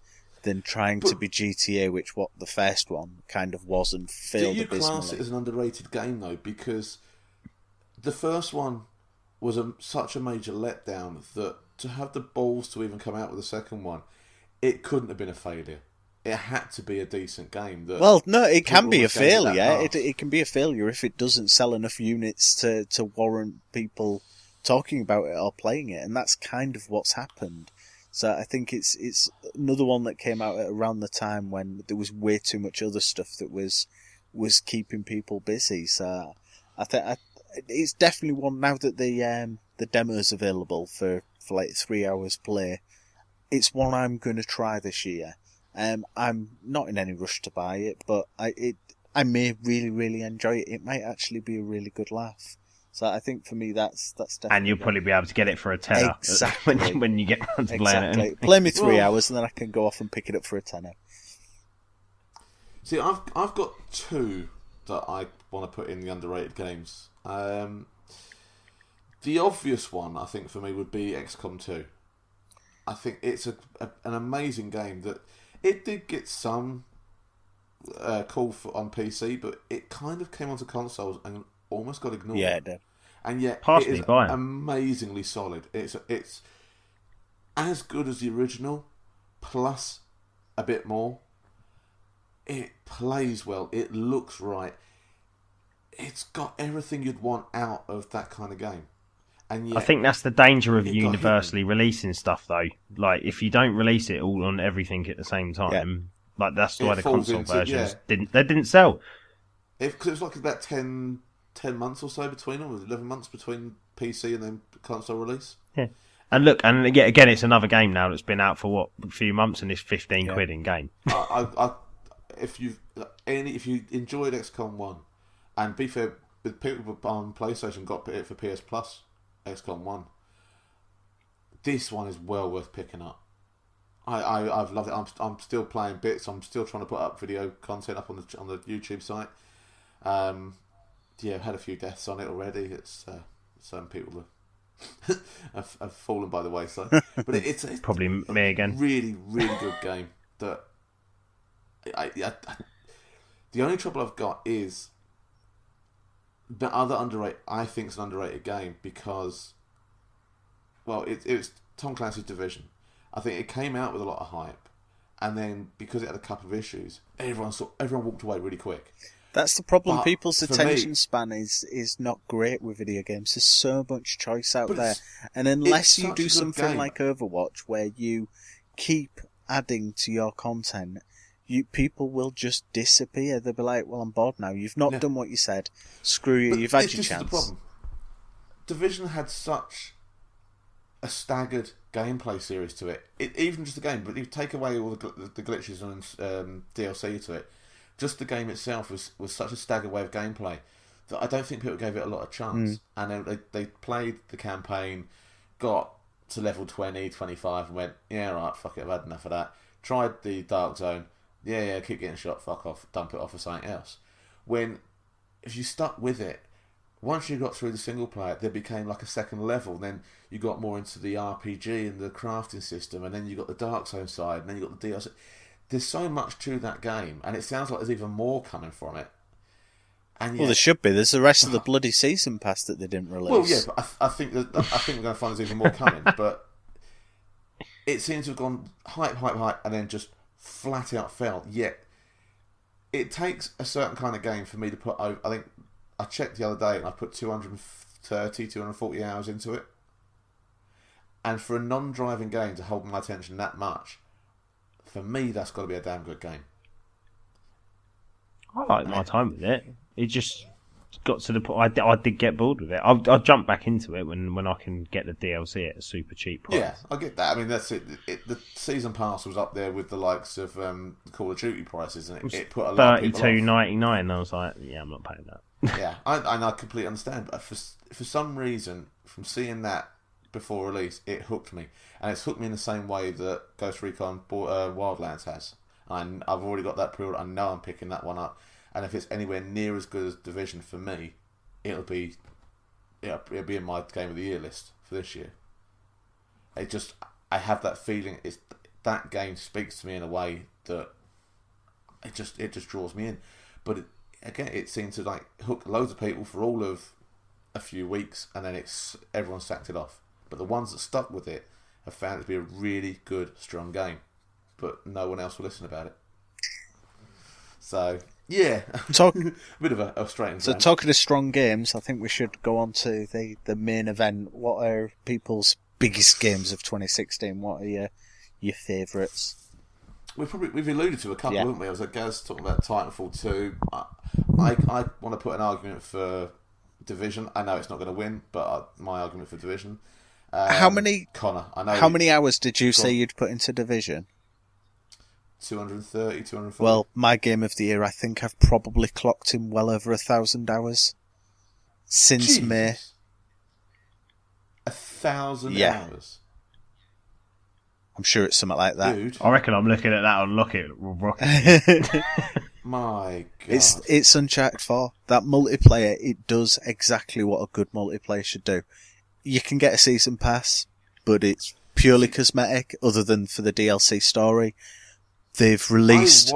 trying to be GTA, which what the first one kind of was and failed abysmally. Do you class it as an underrated game though? Because the first one was such a major letdown that to have the balls to even come out with the second one, it couldn't have been a failure. It had to be a decent game. Well, no, it can be a failure. It can be a failure if it doesn't sell enough units to warrant people talking about it or playing it, and that's kind of what's happened. So I think it's another one that came out at around the time when there was way too much other stuff that was keeping people busy. So I think it's definitely one now that the demo is available for like 3 hours play. It's one I'm going to try this year. I'm not in any rush to buy it, but I may really, really enjoy it. It might actually be a really good laugh. So I think for me that's definitely. And you'll probably be able to get it for a tenner. Exactly. when you get around to playing it. Play me 3 hours and then I can go off and pick it up for a tenner. See, I've got two that I want to put in the underrated games. The obvious one, I think, for me would be XCOM 2. I think it's an amazing game that it did get some call for on PC, but it kind of came onto consoles and almost got ignored. Yeah, it did. And yet it is amazingly solid. It's as good as the original, plus a bit more. It plays well. It looks right. It's got everything you'd want out of that kind of game. And yet, I think that's the danger of universally releasing stuff, though. Like, if you don't release it all on everything at the same time, like that's why the console versions didn't sell. Because it was like about 10 months or so between them, 11 months between PC and then console release. Yeah. And look, and again, it's another game now that's been out for a few months, and it's 15 quid in game. If you enjoyed XCOM 1, and be fair, the people on PlayStation got it for PS Plus, XCOM 1. This one is well worth picking up. I've loved it. I'm still playing bits. I'm still trying to put up video content up on the YouTube site. I've had a few deaths on it already. It's some people have fallen by the wayside, but it's probably me again. Really, really good game. That the only trouble I've got is the other underrated. I think it's an underrated game because, well, it was Tom Clancy's Division. I think it came out with a lot of hype, and then because it had a couple of issues, everyone walked away really quick. That's the problem. People's attention span is not great with video games. There's so much choice out there, and unless you do something like Overwatch, where you keep adding to your content, people will just disappear. They'll be like, well, I'm bored now. You've not done what you said. Screw you. You've had your chance. The problem. Division had such a staggered gameplay series to it. Even just the game, but you take away all the glitches and DLC to it, just the game itself was such a staggered way of gameplay that I don't think people gave it a lot of chance. And then they played the campaign, got to level 20, 25 and went, yeah, right, fuck it, I've had enough of that. Tried the Dark Zone, yeah, keep getting shot, fuck off, dump it off for something else. When, if you stuck with it, once you got through the single player, there became like a second level. Then you got more into the RPG and the crafting system, and then you got the Dark Zone side, and then you got the DLC. There's so much to that game, and it sounds like there's even more coming from it. And yet, well, there should be. There's the rest of the bloody season pass that they didn't release. Well, yeah, but I think we're going to find there's even more coming. But it seems to have gone hype, and then just flat out fell. Yet it takes a certain kind of game for me to put over. I think I checked the other day and I put 240 hours into it. And for a non-driving game to hold my attention that much, for me, that's got to be a damn good game. I like my time with it. It just got to the point. I did get bored with it. I'll jump back into it when I can get the DLC at a super cheap price. Yeah, I get that. I mean, that's it. The season pass was up there with the likes of Call of Duty prices, and it put a lot of people off. $32.99. I was like, yeah, I'm not paying that. Yeah, I completely understand. But for some reason, from seeing that before release, it hooked me, and it's hooked me in the same way that Ghost Recon Wildlands has. And I've already got that pre-order. I know I'm picking that one up. And if it's anywhere near as good as Division for me, it'll be in my Game of the Year list for this year. I have that feeling. That game speaks to me in a way that it just draws me in. But it seemed to like hook loads of people for all of a few weeks, and then everyone sacked it off. But the ones that stuck with it have found it to be a really good, strong game. But no one else will listen about it. So. Yeah, a bit of a strange. So talking of strong games, I think we should go on to the main event. What are people's biggest games of 2016? What are your favourites? We've alluded to a couple, haven't we? I was like, Gaz talking about Titanfall 2. I want to put an argument for Division. I know it's not going to win, but my argument for Division. How many hours did you say you'd put into Division? 230, 240. Well, my game of the year, I think I've probably clocked in well over 1,000 hours since May. 1,000 hours? I'm sure it's something like that. Dude. I reckon I'm looking at that on Rocket. My God. It's Uncharted 4. That multiplayer, it does exactly what a good multiplayer should do. You can get a season pass, but it's purely cosmetic, other than for the DLC story. They've released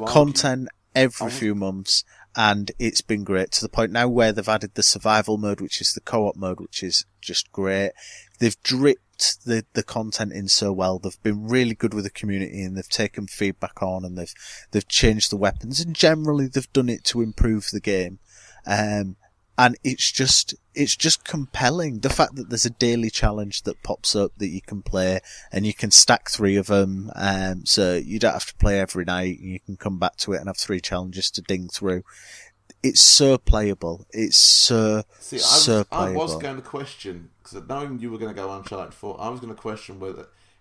content every few months, and it's been great to the point now where they've added the survival mode, which is the co-op mode, which is just great. They've dripped the content in so well. They've been really good with the community, and they've taken feedback on, and they've changed the weapons, and generally they've done it to improve the game. And it's just compelling. The fact that there's a daily challenge that pops up that you can play, and you can stack 3 of them, so you don't have to play every night. You can come back to it and have 3 challenges to ding through. It's so playable. It's so playable. I was going to question, because knowing you were going to go Uncharted 4, I was going to question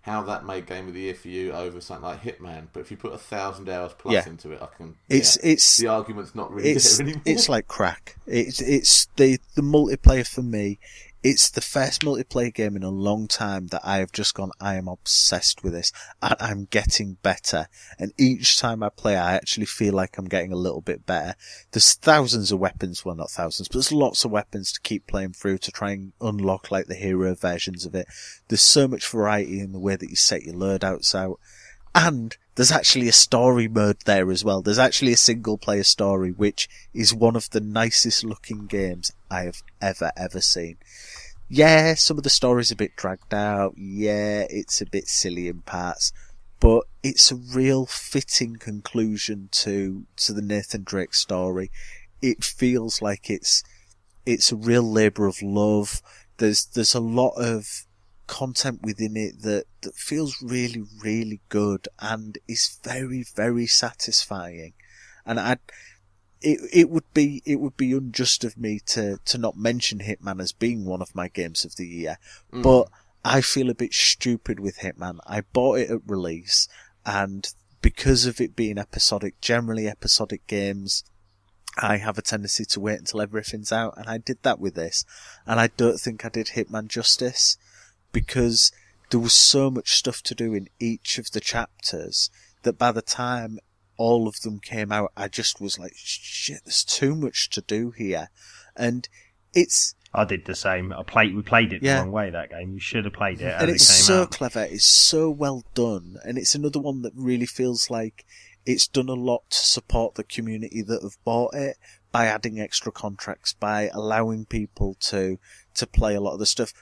how that made Game of the Year for you over something like Hitman. But if you put 1,000 hours plus into it, I can. It's the argument's not really there anymore. It's like crack. It's the multiplayer for me. It's the first multiplayer game in a long time that I have just gone, I am obsessed with this, and I'm getting better. And each time I play, I actually feel like I'm getting a little bit better. There's thousands of weapons, well, not thousands, but there's lots of weapons to keep playing through to try and unlock like the hero versions of it. There's so much variety in the way that you set your loadouts out. And there's actually a story mode there as well. There's actually a single player story, which is one of the nicest looking games I have ever seen. Yeah, some of the story's a bit dragged out. Yeah, it's a bit silly in parts. But it's a real fitting conclusion to the Nathan Drake story. It feels like it's a real labour of love. There's a lot of content within it that feels really, really good and is very, very satisfying. And it would be unjust of me to not mention Hitman as being one of my games of the year, but I feel a bit stupid with Hitman. I bought it at release, and because of it being episodic, generally episodic games, I have a tendency to wait until everything's out, and I did that with this, and I don't think I did Hitman justice, because there was so much stuff to do in each of the chapters that by the time all of them came out, I just was like, shit, there's too much to do here. And I did the same. We played it the wrong way, that game. You should have played it as it came out. And it's so clever. It's so well done. And it's another one that really feels like it's done a lot to support the community that have bought it by adding extra contracts, by allowing people to play a lot of the stuff.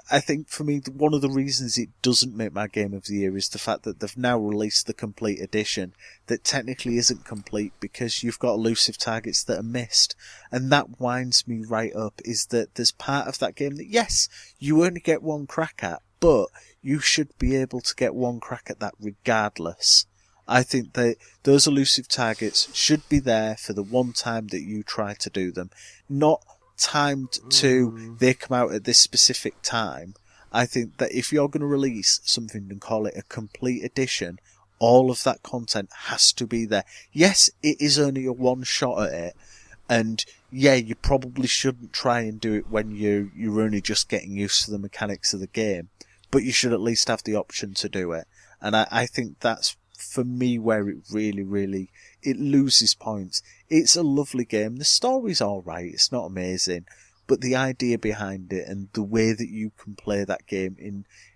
I think for me, one of the reasons it doesn't make my game of the year is the fact that they've now released the complete edition that technically isn't complete because you've got elusive targets that are missed. And that winds me right up, is that there's part of that game that, yes, you only get one crack at, but you should be able to get one crack at that regardless. I think that those elusive targets should be there for the one time that you try to do them, not timed to they come out at this specific time. I think that if you're going to release something and call it a complete edition, all of that content has to be there. Yes, it is only a one shot at it, and yeah, you probably shouldn't try and do it when you're only just getting used to the mechanics of the game, but you should at least have the option to do it. And I think that's, for me, where it really, really, it loses points. It's a lovely game. The story's alright. It's not amazing. But the idea behind it and the way that you can play that game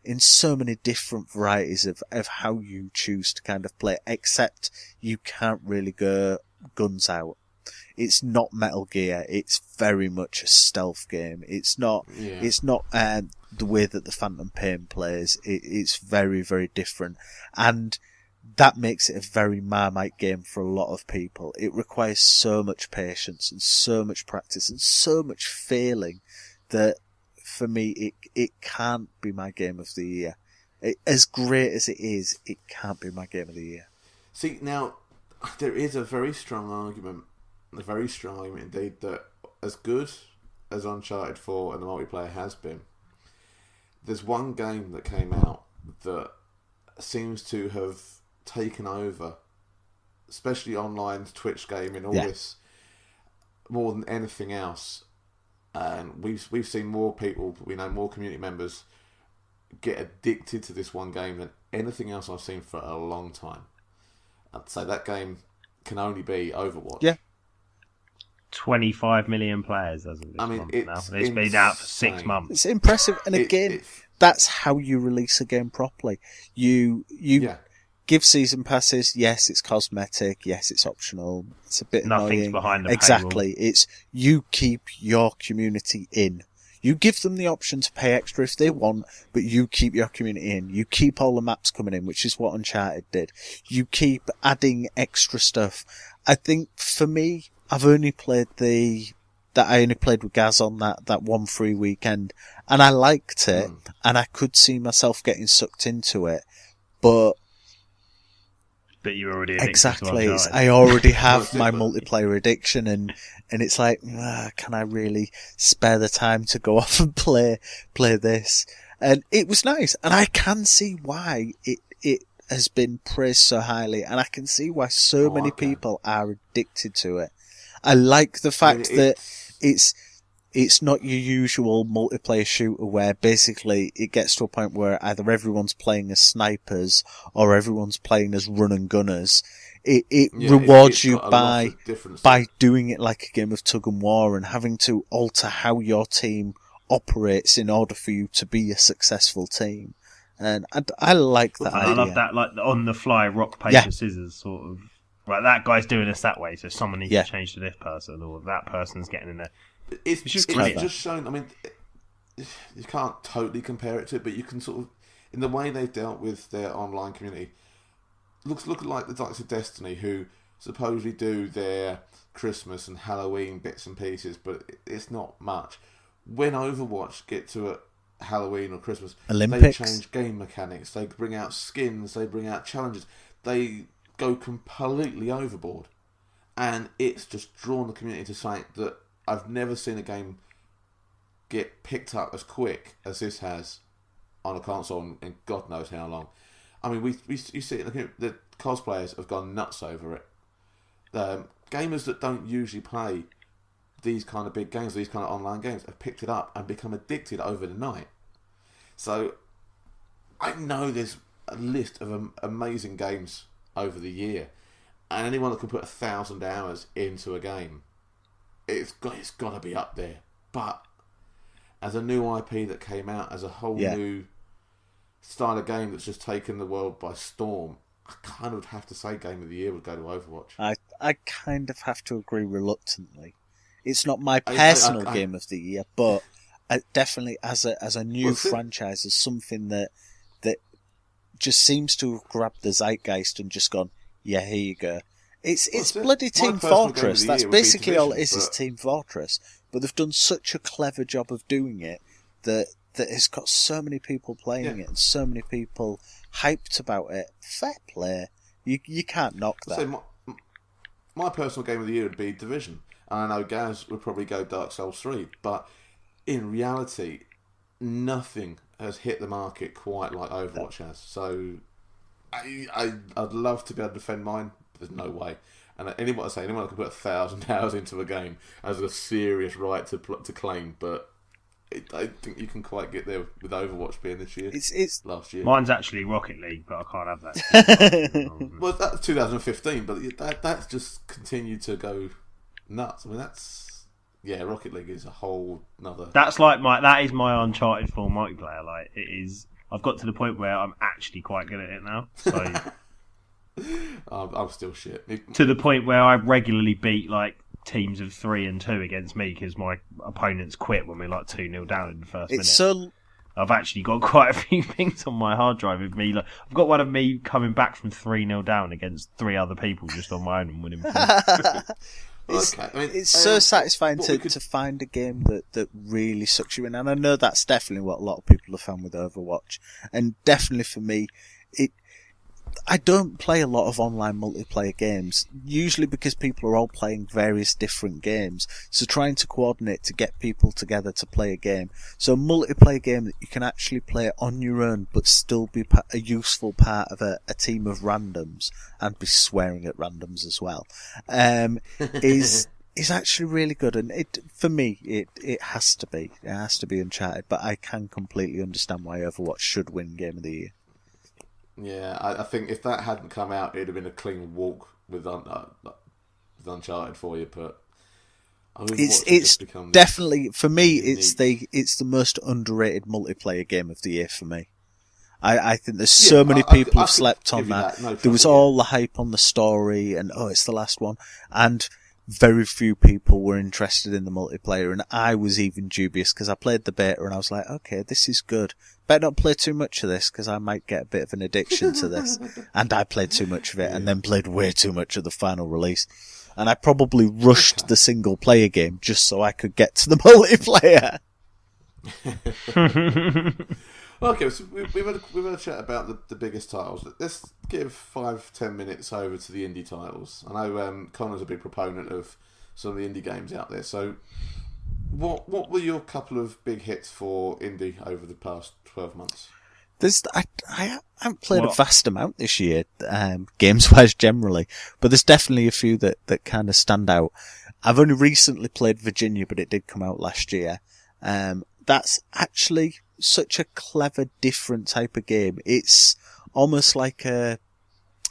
in so many different varieties of how you choose to kind of play, except you can't really go guns out. It's not Metal Gear. It's very much a stealth game. It's not the way that the Phantom Pain plays. It's very, very different. And that makes it a very Marmite game for a lot of people. It requires so much patience and so much practice and so much failing that, for me, it can't be my game of the year. As great as it is, it can't be my game of the year. See, now, there is a very strong argument indeed, that as good as Uncharted 4 and the multiplayer has been, there's one game that came out that seems to have taken over, especially online Twitch gaming, all this, more than anything else. And we've seen more people, we know more community members get addicted to this one game than anything else I've seen for a long time. I'd say that game can only be Overwatch. Yeah. 25 million players as of this month now. It's been out for 6 months. It's impressive. And again, that's how you release a game properly. You give season passes. Yes, it's cosmetic. Yes, it's optional. It's a bit Nothing's annoying. Behind the Exactly. paywall. It's you keep your community in. You give them the option to pay extra if they want, but you keep your community in. You keep all the maps coming in, which is what Uncharted did. You keep adding extra stuff. I think for me, I've only played I only played with Gaz on that one free weekend, and I liked it, and I could see myself getting sucked into it, but you're already addicted exactly. to Uncharted. I already have my multiplayer addiction, and it's like, can I really spare the time to go off and play this? And it was nice, and I can see why it has been praised so highly, and I can see why so many people are addicted to it. I like the fact that it's not your usual multiplayer shooter where basically it gets to a point where either everyone's playing as snipers or everyone's playing as run and gunners. It rewards you by doing it like a game of tug and war and having to alter how your team operates in order for you to be a successful team. And I like that idea. I love that, like on the fly rock paper scissors sort of. Right, that guy's doing us that way, so someone needs to change to this person, or that person's getting in there. It's just shown. I mean, you can't totally compare it to it, but you can sort of, in the way they've dealt with their online community, look like the likes of Destiny, who supposedly do their Christmas and Halloween bits and pieces, but it's not much. When Overwatch get to Halloween or Christmas, Olympics. They change game mechanics. They bring out skins. They bring out challenges. They go completely overboard, and it's just drawn the community to something that I've never seen a game get picked up as quick as this has on a console in God knows how long. I mean, you see it. The cosplayers have gone nuts over it. Gamers that don't usually play these kind of big games, these kind of online games, have picked it up and become addicted over the night. So I know there's a list of amazing games over the year, and anyone that can put 1,000 hours into a game, it's got to be up there. But as a new IP that came out, as a whole new style of game that's just taken the world by storm, I kind of would have to say Game of the Year would go to Overwatch. I kind of have to agree reluctantly. It's not my personal Game of the Year, but definitely as a new franchise, as something that just seems to have grabbed the zeitgeist and just gone, yeah, here you go. It's bloody Team Fortress. That's basically all it is Team Fortress. But they've done such a clever job of doing it that it's got so many people playing it and so many people hyped about it. Fair play. You can't knock that. So my personal Game of the Year would be Division. And I know Gaz would probably go Dark Souls 3. But in reality, nothing has hit the market quite like Overwatch has. So I'd love to be able to defend mine. There's no way. And anyone that can put 1,000 hours into a game has a serious right to claim. But I think you can quite get there with Overwatch being this year. It's last year. Mine's actually Rocket League, but I can't have that. Well, that's 2015, but that's just continued to go nuts. I mean, Rocket League is a whole nother. That is my Uncharted 4 multiplayer. Like, it is. I've got to the point where I'm actually quite good at it now. So I'm still shit. To the point where I regularly beat like teams of 3 and 2 against me because my opponents quit when we're like 2-0 down in the first minute. I've actually got quite a few things on my hard drive of me. Like, I've got one of me coming back from 3-0 down against 3 other people just on my own and winning. It's so satisfying to find a game that really sucks you in, and I know that's definitely what a lot of people have found with Overwatch, and definitely for me, I don't play a lot of online multiplayer games, usually because people are all playing various different games, so trying to coordinate to get people together to play a game. So a multiplayer game that you can actually play on your own but still be a useful part of a team of randoms, and be swearing at randoms as well, is actually really good. And for me, it has to be Uncharted, but I can completely understand why Overwatch should win Game of the Year. Yeah, I think if that hadn't come out, it'd have been a clean walk with Uncharted for you. But it's definitely for me. Unique. It's the most underrated multiplayer game of the year for me. I think there's so many people have slept on that. There was all the hype on the story, and it's the last one, and very few people were interested in the multiplayer, and I was even dubious because I played the beta and I was like, okay, this is good. Better not play too much of this because I might get a bit of an addiction to this. And I played too much of it and then played way too much of the final release. And I probably rushed the single player game just so I could get to the multiplayer. Okay, so we've had a chat about the biggest titles. Let's give 5-10 minutes over to the indie titles. I know Connor's a big proponent of some of the indie games out there. So, what were your couple of big hits for indie over the past 12 months? I haven't played a vast amount this year, games-wise generally, but there's definitely a few that kind of stand out. I've only recently played Virginia, but it did come out last year. That's actually such a clever, different type of game. It's almost like a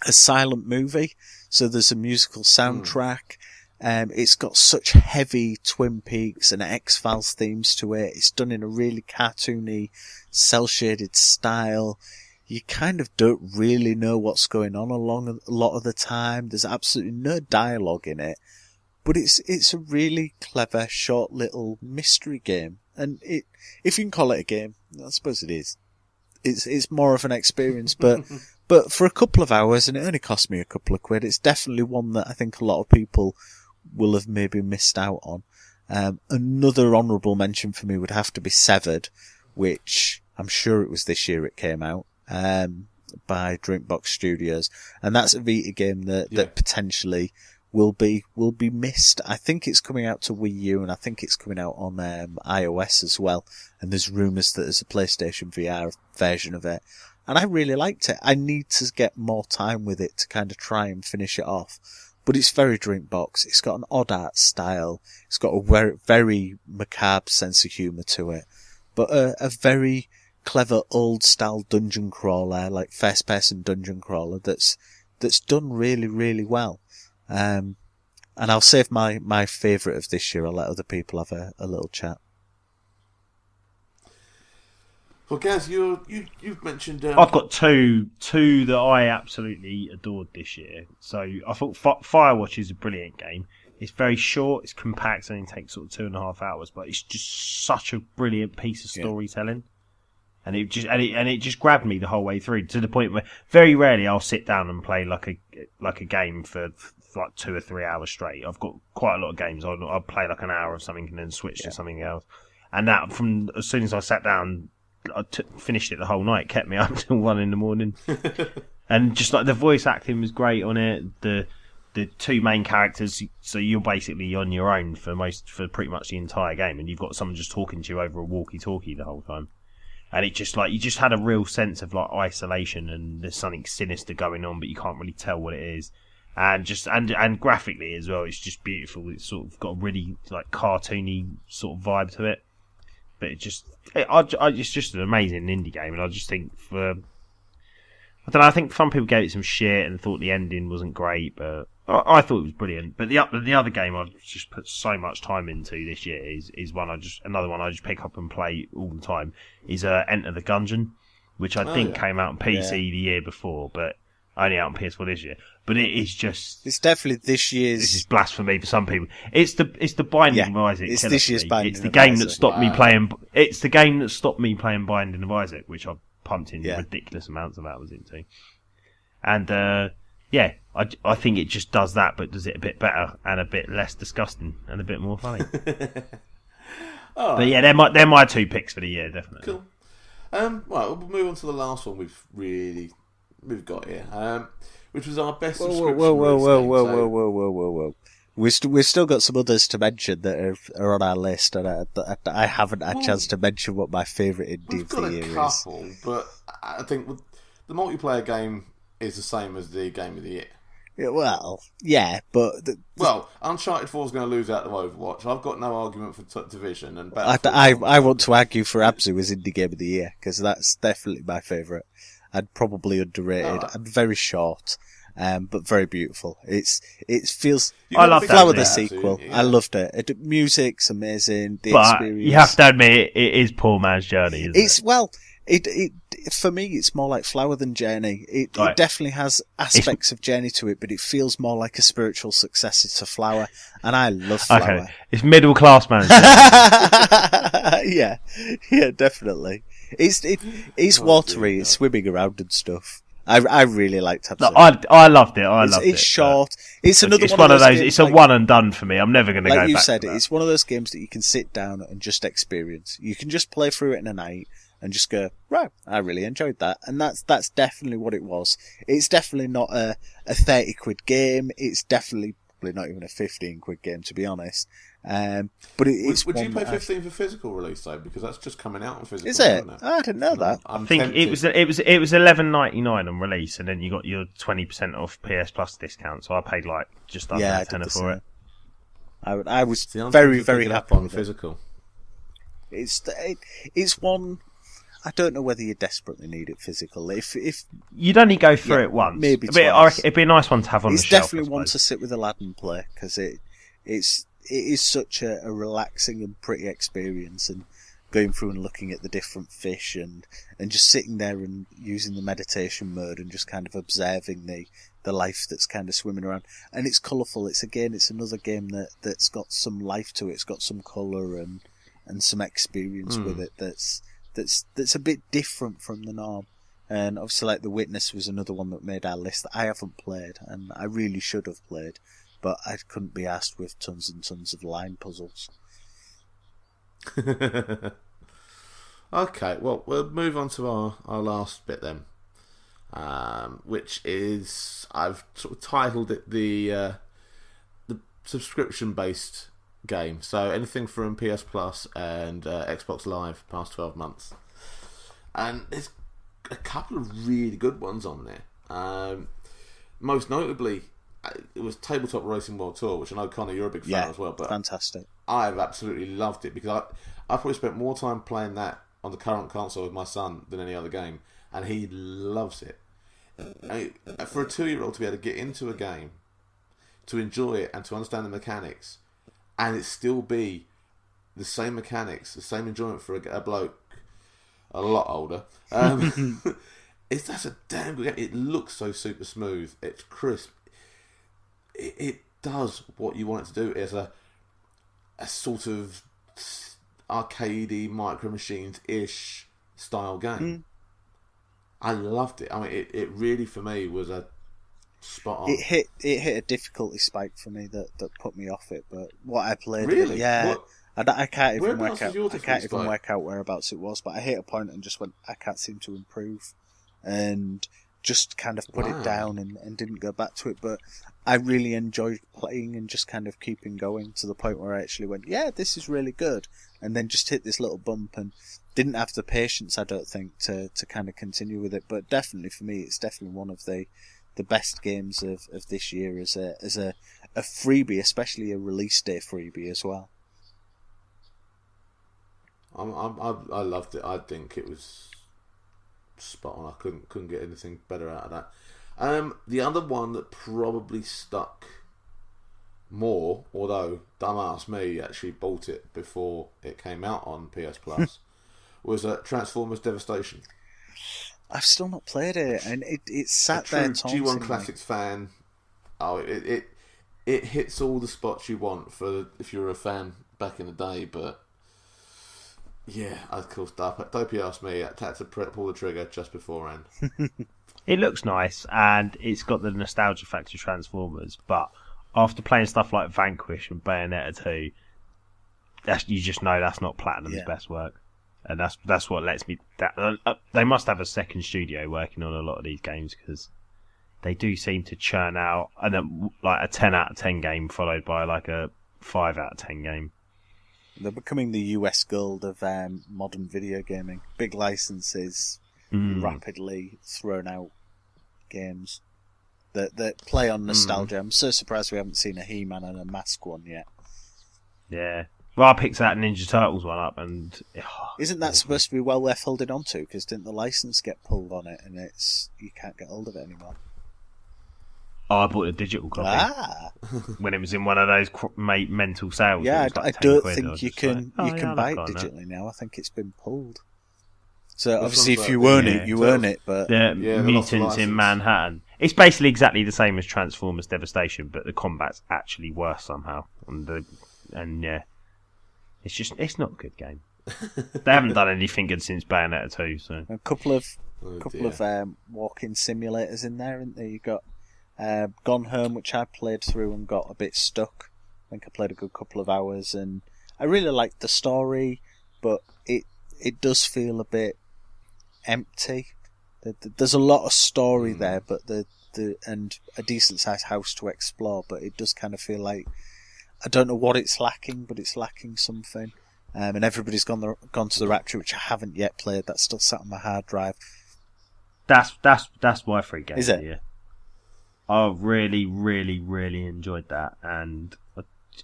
silent movie. So there's a musical soundtrack. It's got such heavy Twin Peaks and X-Files themes to it. It's done in a really cartoony, cel-shaded style. You kind of don't really know what's going on a lot of the time. There's absolutely no dialogue in it. But it's a really clever, short little mystery game. And if you can call it a game, I suppose it is. It's more of an experience, but for a couple of hours, and it only cost me a couple of quid, it's definitely one that I think a lot of people will have maybe missed out on. Another honourable mention for me would have to be Severed, which I'm sure it was this year it came out, by Drinkbox Studios, and that's a Vita game that potentially will be missed. I think it's coming out to Wii U, and I think it's coming out on iOS as well. And there's rumours that there's a PlayStation VR version of it. And I really liked it. I need to get more time with it to kind of try and finish it off. But it's very Drinkbox. It's got an odd art style. It's got a very, very macabre sense of humour to it. But a very clever old style dungeon crawler, like first person dungeon crawler that's done really, really well. And I'll save my favourite of this year. I'll let other people have a little chat. Well, Gaz, you've mentioned... I've got two that I absolutely adored this year. So I thought Firewatch is a brilliant game. It's very short, it's compact, and it takes sort of 2.5 hours, but it's just such a brilliant piece of storytelling. And it just grabbed me the whole way through, to the point where very rarely I'll sit down and play like a game for like 2 or 3 hours straight. I've got quite a lot of games. I'll play like an hour of something and then switch to something else. And that, from as soon as I sat down, I finished it the whole night. Kept me up till 1 a.m. And just like the voice acting was great on it. The two main characters, so you're basically on your own for pretty much the entire game, and you've got someone just talking to you over a walkie-talkie the whole time. And it just like, you just had a real sense of like isolation, and there's something sinister going on, but you can't really tell what it is. And just and graphically as well, it's just beautiful. It's sort of got a really like cartoony sort of vibe to it. But it's just an amazing indie game, and I just think I don't know. I think some people gave it some shit and thought the ending wasn't great, but I thought it was brilliant. But the other game I've just put so much time into this year is another one I just pick up and play all the time is Enter the Gungeon, which I think came out on PC the year before, but only out on PS4 this year. But it's definitely this year's. This is blasphemy for some people. It's the Binding of Isaac. It's this year's Binding. It's the game that stopped me playing. It's the game that stopped me playing Binding of Isaac, which I've pumped in ridiculous amounts of hours into. And I think it just does that, but does it a bit better and a bit less disgusting and a bit more funny. But yeah, they're my two picks for the year, definitely. Cool. Right, we'll move on to the last one we've got here, which was our best subscription. Whoa. We've still got some others to mention that are on our list, and I haven't had a chance to mention what my favourite indie of the year is. We've got a couple, but I think the multiplayer game is the same as the game of the year. Yeah, but... Uncharted 4 is going to lose out to Overwatch. I've got no argument for Division. And I want to argue for Abzu as indie game of the year, because that's definitely my favourite. And probably underrated, and very short, but very beautiful. It feels... I loved Flower the sequel. Yeah. I loved it. Music's amazing. Experience... you have to admit, it is poor man's Journey, isn't it? Well... It for me, it's more like Flower than Journey. It definitely has aspects of Journey to it, but it feels more like a spiritual successor to Flower, and I love Flower. Okay. It's middle class man. yeah, definitely. It's watery. It's swimming around and stuff. I really liked Abzu. I loved it. It's short. It's another one of those. Games, it's a one and done for me. I'm never going to go back. Like you said, it's one of those games that you can sit down and just experience. You can just play through it in a night and just go, right, I really enjoyed that. And that's definitely what it was. It's definitely not a 30 quid game. It's definitely probably not even a 15 quid game, to be honest. But it's would you pay 15 for physical release though? Because that's just coming out on physical. Is it? I didn't know that. I think it was $11.99 on release, and then you got your 20% off PS Plus discount. So I paid like just under a tenner for it. I was very, very happy on physical. It's one. I don't know whether you desperately need it physical. If you'd only go through it once, maybe it'd be a nice one to have on the shelf. It's definitely one to sit with a lad and play, because it is such a relaxing and pretty experience, and going through and looking at the different fish and just sitting there and using the meditation mode and just kind of observing the life that's kind of swimming around. And it's colourful. It's another game that's got some life to it. It's got some colour and some experience with it that's a bit different from the norm. And obviously, like The Witness was another one that made our list that I haven't played, and I really should have played, but I couldn't be asked with tons and tons of line puzzles. Okay, well, we'll move on to our last bit then, which is, I've sort of titled it the subscription-based game. So anything from PS Plus and Xbox Live past 12 months. And there's a couple of really good ones on there. Most notably, it was Tabletop Racing World Tour, which I know, Connor, you're a big fan as well. But fantastic. I've absolutely loved it because I probably spent more time playing that on the current console with my son than any other game, and he loves it. For a 2-year-old to be able to get into a game, to enjoy it and to understand the mechanics, and it still be the same mechanics, the same enjoyment for a bloke a lot older. That's a damn good game. It looks so super smooth. It's crisp. It does what you want it to do. It's a sort of arcadey, Micro Machines-ish style game. I loved it. I mean, it really, for me, was a spot on. It hit a difficulty spike for me that put me off it. But what I played, really, I can't even work out whereabouts it was. But I hit a point and just went, I can't seem to improve, and just kind of put it down and didn't go back to it. But I really enjoyed playing and just kind of keeping going to the point where I actually went, yeah, this is really good, and then just hit this little bump and didn't have the patience, I don't think, to kind of continue with it. But definitely for me, it's definitely one of the best games of this year as a freebie, especially a release day freebie as well. I loved it. I think it was spot on. I couldn't get anything better out of that. The other one that probably stuck more, although dumbass me actually bought it before it came out on PS Plus, was Transformers Devastation. I've still not played it, and it sat there taunting G1 Classics fan. Oh, it hits all the spots you want for if you're a fan back in the day, but yeah, of course, Dopey asked me. I had to pull the trigger just beforehand. It looks nice, and it's got the nostalgia factor of Transformers, but after playing stuff like Vanquish and Bayonetta 2, you just know that's not Platinum's best work. And that's what lets me... they must have a second studio working on a lot of these games, because they do seem to churn out like a 10 out of 10 game followed by like a 5 out of 10 game. They're becoming the US Gold of modern video gaming. Big licenses, rapidly thrown out games that play on nostalgia. I'm so surprised we haven't seen a He-Man and a Mask one yet. Yeah. Well, I picked that Ninja Turtles one up, and isn't that supposed to be well worth holding on to? Because didn't the license get pulled on it, and you can't get hold of it anymore? Oh, I bought a digital copy when it was in one of those mental sales. Yeah, like I don't think you can buy it digitally now. I think it's been pulled. So obviously, if you own it, you own it. But Mutants in Manhattan. It's basically exactly the same as Transformers Devastation, but the combat's actually worse somehow. It's not a good game. They haven't done anything good since Bayonetta 2. So a couple of walking simulators in there, isn't there? You got Gone Home, which I played through and got a bit stuck. I think I played a good couple of hours, and I really liked the story, but it does feel a bit empty. There's a lot of story there, but and a decent sized house to explore, but it does kind of feel like, I don't know what it's lacking, but it's lacking something. And everybody's gone to the Rapture, which I haven't yet played. That's still sat on my hard drive. That's my free game. Is it? Yeah. I really, really, really enjoyed that, and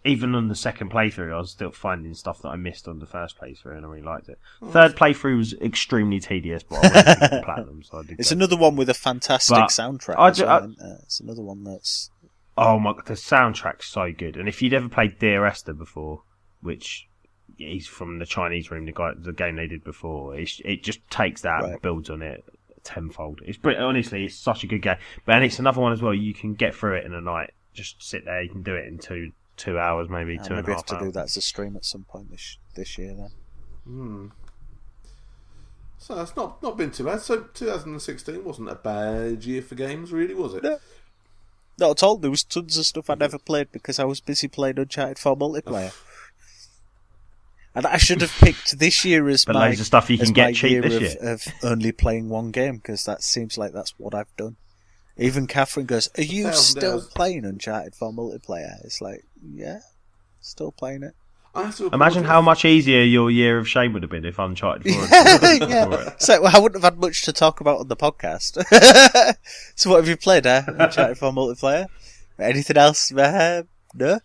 even on the second playthrough, I was still finding stuff that I missed on the first playthrough, and I really liked it. Third playthrough was extremely tedious, but I wanted to platinum, so I did. It's another one with a fantastic soundtrack. It's another one that's... Oh my! The soundtrack's so good, and if you'd ever played Dear Esther before, which is from the Chinese Room, the game they did before, it just takes that and builds on it tenfold. It's honestly, it's such a good game, and it's another one as well. You can get through it in a night. Just sit there. You can do it in two hours, maybe 2.5 hours. Maybe have to do that as a stream at some point this year then. So that's not been too bad. So 2016 wasn't a bad year for games, really, was it? No. Not at all. There was tons of stuff I never played because I was busy playing Uncharted 4 multiplayer. And I should have picked this year as but my loads of stuff you can get cheap this year of only playing one game, because that seems like that's what I've done. Even Catherine goes, "Are you still playing Uncharted 4 multiplayer?" It's like, yeah, still playing it. Imagine how much easier your year of shame would have been if Uncharted 4 yeah. So I wouldn't have had much to talk about on the podcast. So what have you played, Uncharted 4 multiplayer? Anything else? No?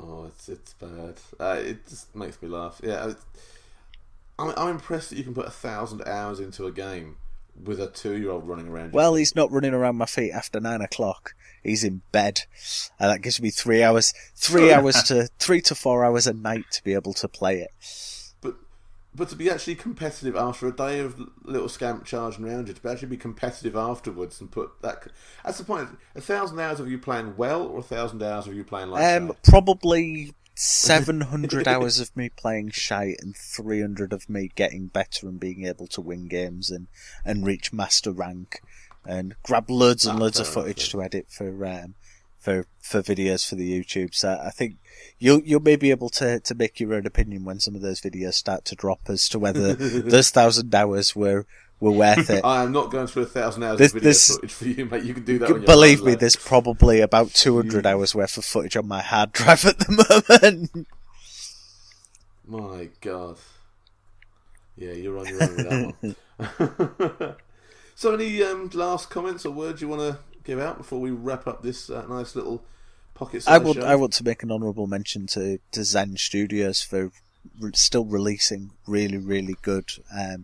Oh, it's bad. It just makes me laugh. Yeah, I'm impressed that you can put 1,000 hours into a game with a 2-year-old running around. Well, he's not running around my feet after 9 o'clock. He's in bed. That gives me 3 hours. 3 to 4 hours a night to be able to play it. But to be actually competitive after a day of little scamp charging around you, to actually be competitive afterwards and put that... That's the point. 1,000 hours of you playing well, or 1,000 hours of you playing like probably 700 hours of me playing shite and 300 of me getting better and being able to win games and reach master rank and grab loads and loads of footage to edit for videos for the YouTube. So I think you'll maybe able to make your own opinion when some of those videos start to drop as to whether those 1,000 hours were worth it. I am not going through 1,000 hours of video footage for you, mate. You can do that on your believe me, there's probably about 200 hours worth of footage on my hard drive at the moment. My God. Yeah, you're on your own with that one. So any last comments or words you want to give out before we wrap up this nice little pocket size show? I want to make an honourable mention to Zen Studios for still releasing really, really good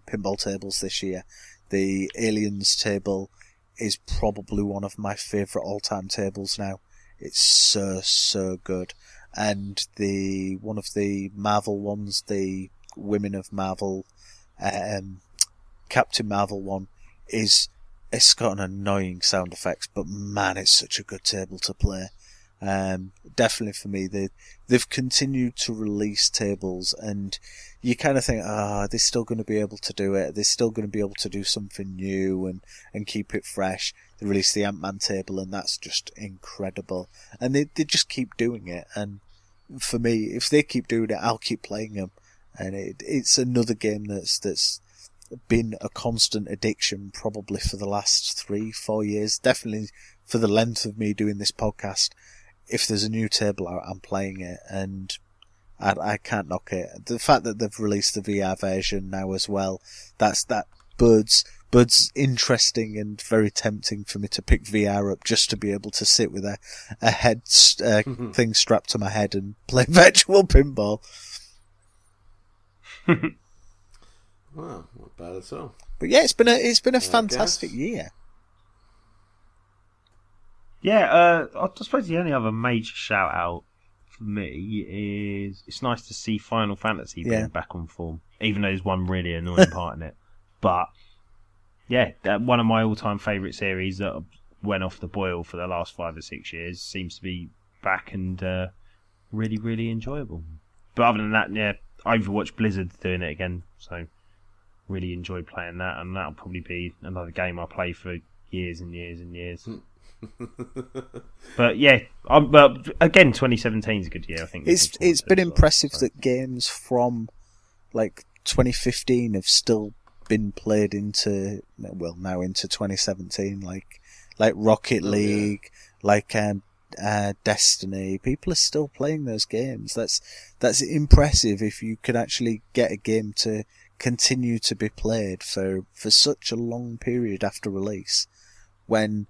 pinball tables this year. The Aliens table is probably one of my favourite all-time tables now. It's so good. And one of the Marvel ones, the Women of Marvel, Captain Marvel one, it's got an annoying sound effects, but man, it's such a good table to play. Definitely for me, they've continued to release tables, and you kind of think, they're still going to be able to do it. They're still going to be able to do something new and keep it fresh. They released the Ant-Man table, and that's just incredible. And they just keep doing it. And for me, if they keep doing it, I'll keep playing them. And it's another game that's been a constant addiction probably for the last 3-4 years. Definitely for the length of me doing this podcast. If there's a new table out, I'm playing it, and I can't knock it. The fact that they've released the VR version now as well, that Bud's interesting and very tempting for me to pick VR up just to be able to sit with a head thing strapped to my head and play virtual pinball. Well, not bad at all. But yeah, it's been a fantastic year. Yeah, I suppose the only other major shout out for me is it's nice to see Final Fantasy being back on form, even though there's one really annoying part in it. But yeah, one of my all-time favourite series that went off the boil for the last 5 or 6 years seems to be back and really, really enjoyable. But other than that, yeah, Overwatch Blizzard doing it again, so really enjoyed playing that, and that'll probably be another game I play for years and years and years. But yeah, but again, 2017 is a good year. I think it's been impressive that games from like 2015 have still been played into into 2017, like Rocket League, like Destiny. People are still playing those games. That's impressive if you can actually get a game to continue to be played for such a long period after release, when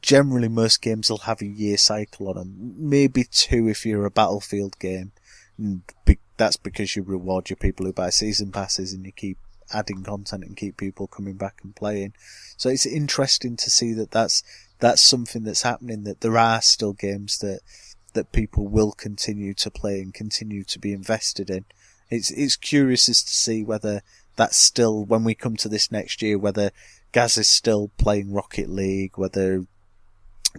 generally most games will have a year cycle on them, maybe 2 if you're a Battlefield game. That's because you reward your people who buy season passes and you keep adding content and keep people coming back and playing. So it's interesting to see that's something that's happening, that there are still games that people will continue to play and continue to be invested in. It's curious as to see whether that's still, when we come to this next year, whether Gaz is still playing Rocket League, whether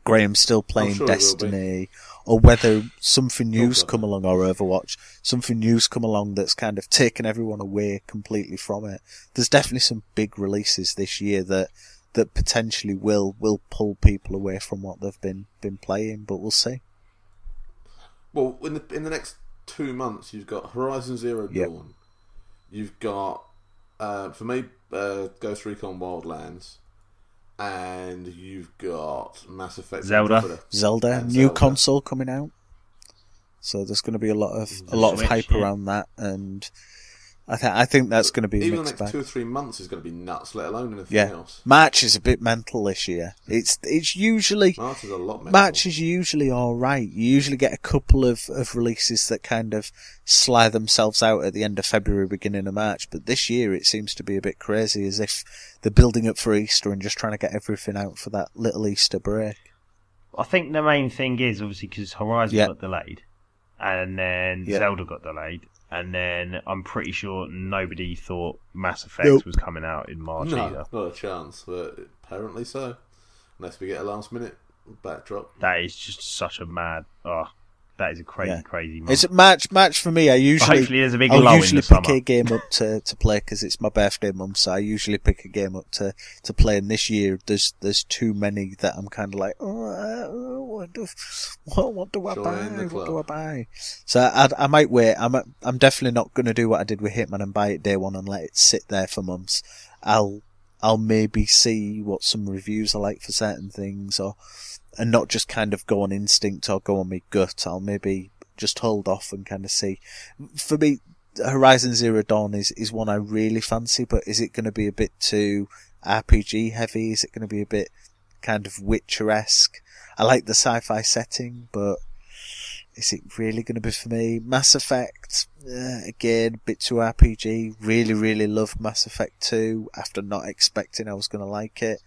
Graham's still playing Destiny, or whether something new's come along, or Overwatch, something new's come along that's kind of taken everyone away completely from it. There's definitely some big releases this year that potentially will pull people away from what they've been playing, but we'll see. Well, in the next 2 months, you've got Horizon Zero Dawn. You've got, for me, Ghost Recon Wildlands. And you've got Mass Effect Zelda, new console coming out. So there's going to be a lot of hype around that, and I think that's going to be even the next 2 or 3 months is going to be nuts, let alone anything else. March is a bit mental this year. It's usually March is a lot mental. March is usually all right. You usually get a couple of releases that kind of slide themselves out at the end of February, beginning of March. But this year it seems to be a bit crazy, as if they're building up for Easter and just trying to get everything out for that little Easter break. I think the main thing is obviously because Horizon got delayed. And then Zelda got delayed. And then I'm pretty sure nobody thought Mass Effect was coming out in March either. Not a chance, but apparently so. Unless we get a last minute backdrop. That is just such a mad... that is a crazy month. It's March for me. Hopefully there's a big I'll lull usually in the summer. pick a game up to play because it's my birthday month, so I usually pick a game up to play. And this year, there's too many that I'm kind of like, what do I buy? What do I buy? So I might wait. I'm definitely not going to do what I did with Hitman and buy it day one and let it sit there for months. I'll maybe see what some reviews are like for certain things, and not just kind of go on instinct or go on my gut. I'll maybe just hold off and kind of see. For me, Horizon Zero Dawn is one I really fancy, but is it going to be a bit too RPG heavy? Is it going to be a bit kind of Witcher-esque? I like the sci-fi setting, but is it really going to be for me? Mass Effect, again, a bit too RPG. Really, really loved Mass Effect 2 after not expecting I was going to like it.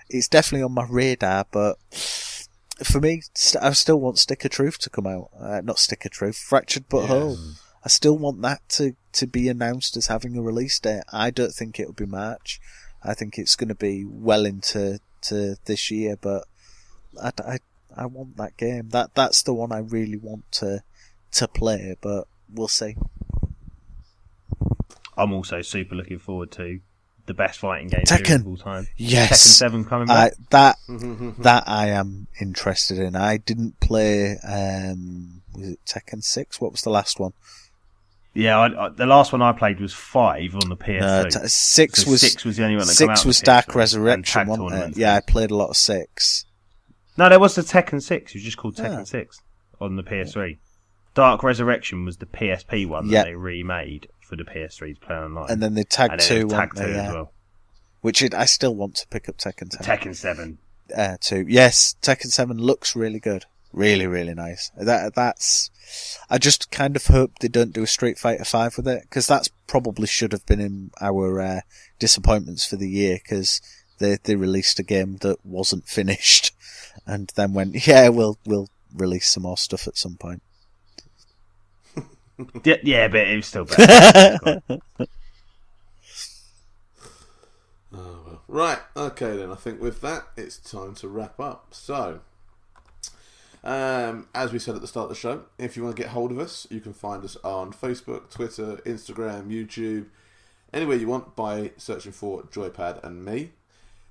It's definitely on my radar, but for me, I still want Stick of Truth to come out. Not Stick of Truth, Fractured But Whole. I still want that to be announced as having a release date. I don't think it'll be March. I think it's going to be well into this year, but I want that game. That's the one I really want to play, but we'll see. I'm also super looking forward to the best fighting game Tekken of all time. Yes. Tekken 7 coming back. That I am interested in. I didn't play, was it Tekken 6? What was the last one? Yeah, the last one I played was 5 on the PS2. 6 was the only one that came out. 6 was Dark Resurrection, wasn't it? Yeah, I played a lot of 6. No, there was the Tekken 6. It was just called Tekken 6 on the PS3. Dark Resurrection was the PSP one that they remade for the PS3 to play online. And then the Tag 2 one. As well. Which I still want to pick up Tekken 7. Tekken 7. 2. Yes, Tekken 7 looks really good. Really, really nice. That's. I just kind of hope they don't do a Street Fighter 5 with it, because that's probably should have been in our disappointments for the year, because they released a game that wasn't finished, and then went, we'll release some more stuff at some point. Yeah, but it was still better. Right, okay then, I think with that, it's time to wrap up. So, as we said at the start of the show, if you want to get hold of us, you can find us on Facebook, Twitter, Instagram, YouTube, anywhere you want by searching for Joypad and Me.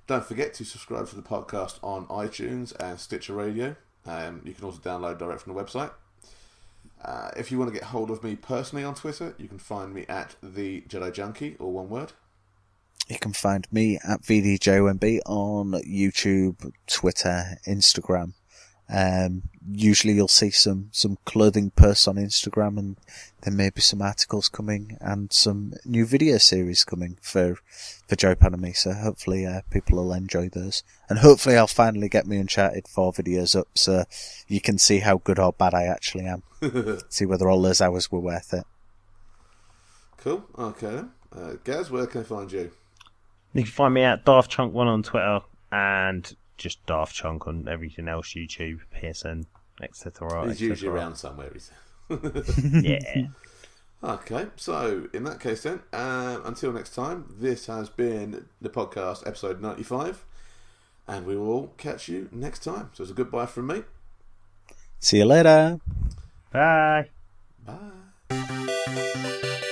Don't forget to subscribe to the podcast on iTunes and Stitcher Radio. You can also download direct from the website. If you want to get hold of me personally on Twitter, you can find me at the Jedi Junkie, or one word. You can find me at VDJOMB on YouTube, Twitter, Instagram. Usually you'll see some clothing posts on Instagram, and there may be some articles coming and some new video series coming for JoypadAndMe, so hopefully people will enjoy those. And hopefully I'll finally get my Uncharted 4 videos up so you can see how good or bad I actually am. See whether all those hours were worth it. Cool, okay then. Gaz, where can I find you? You can find me at DaftChunk1 on Twitter, and just Daft Chunk on everything else, YouTube, PSN, etc. He's usually around somewhere, is Yeah. Okay, so in that case then, until next time, this has been the podcast, episode 95, and we will all catch you next time. So it's a goodbye from me. See you later. Bye. Bye.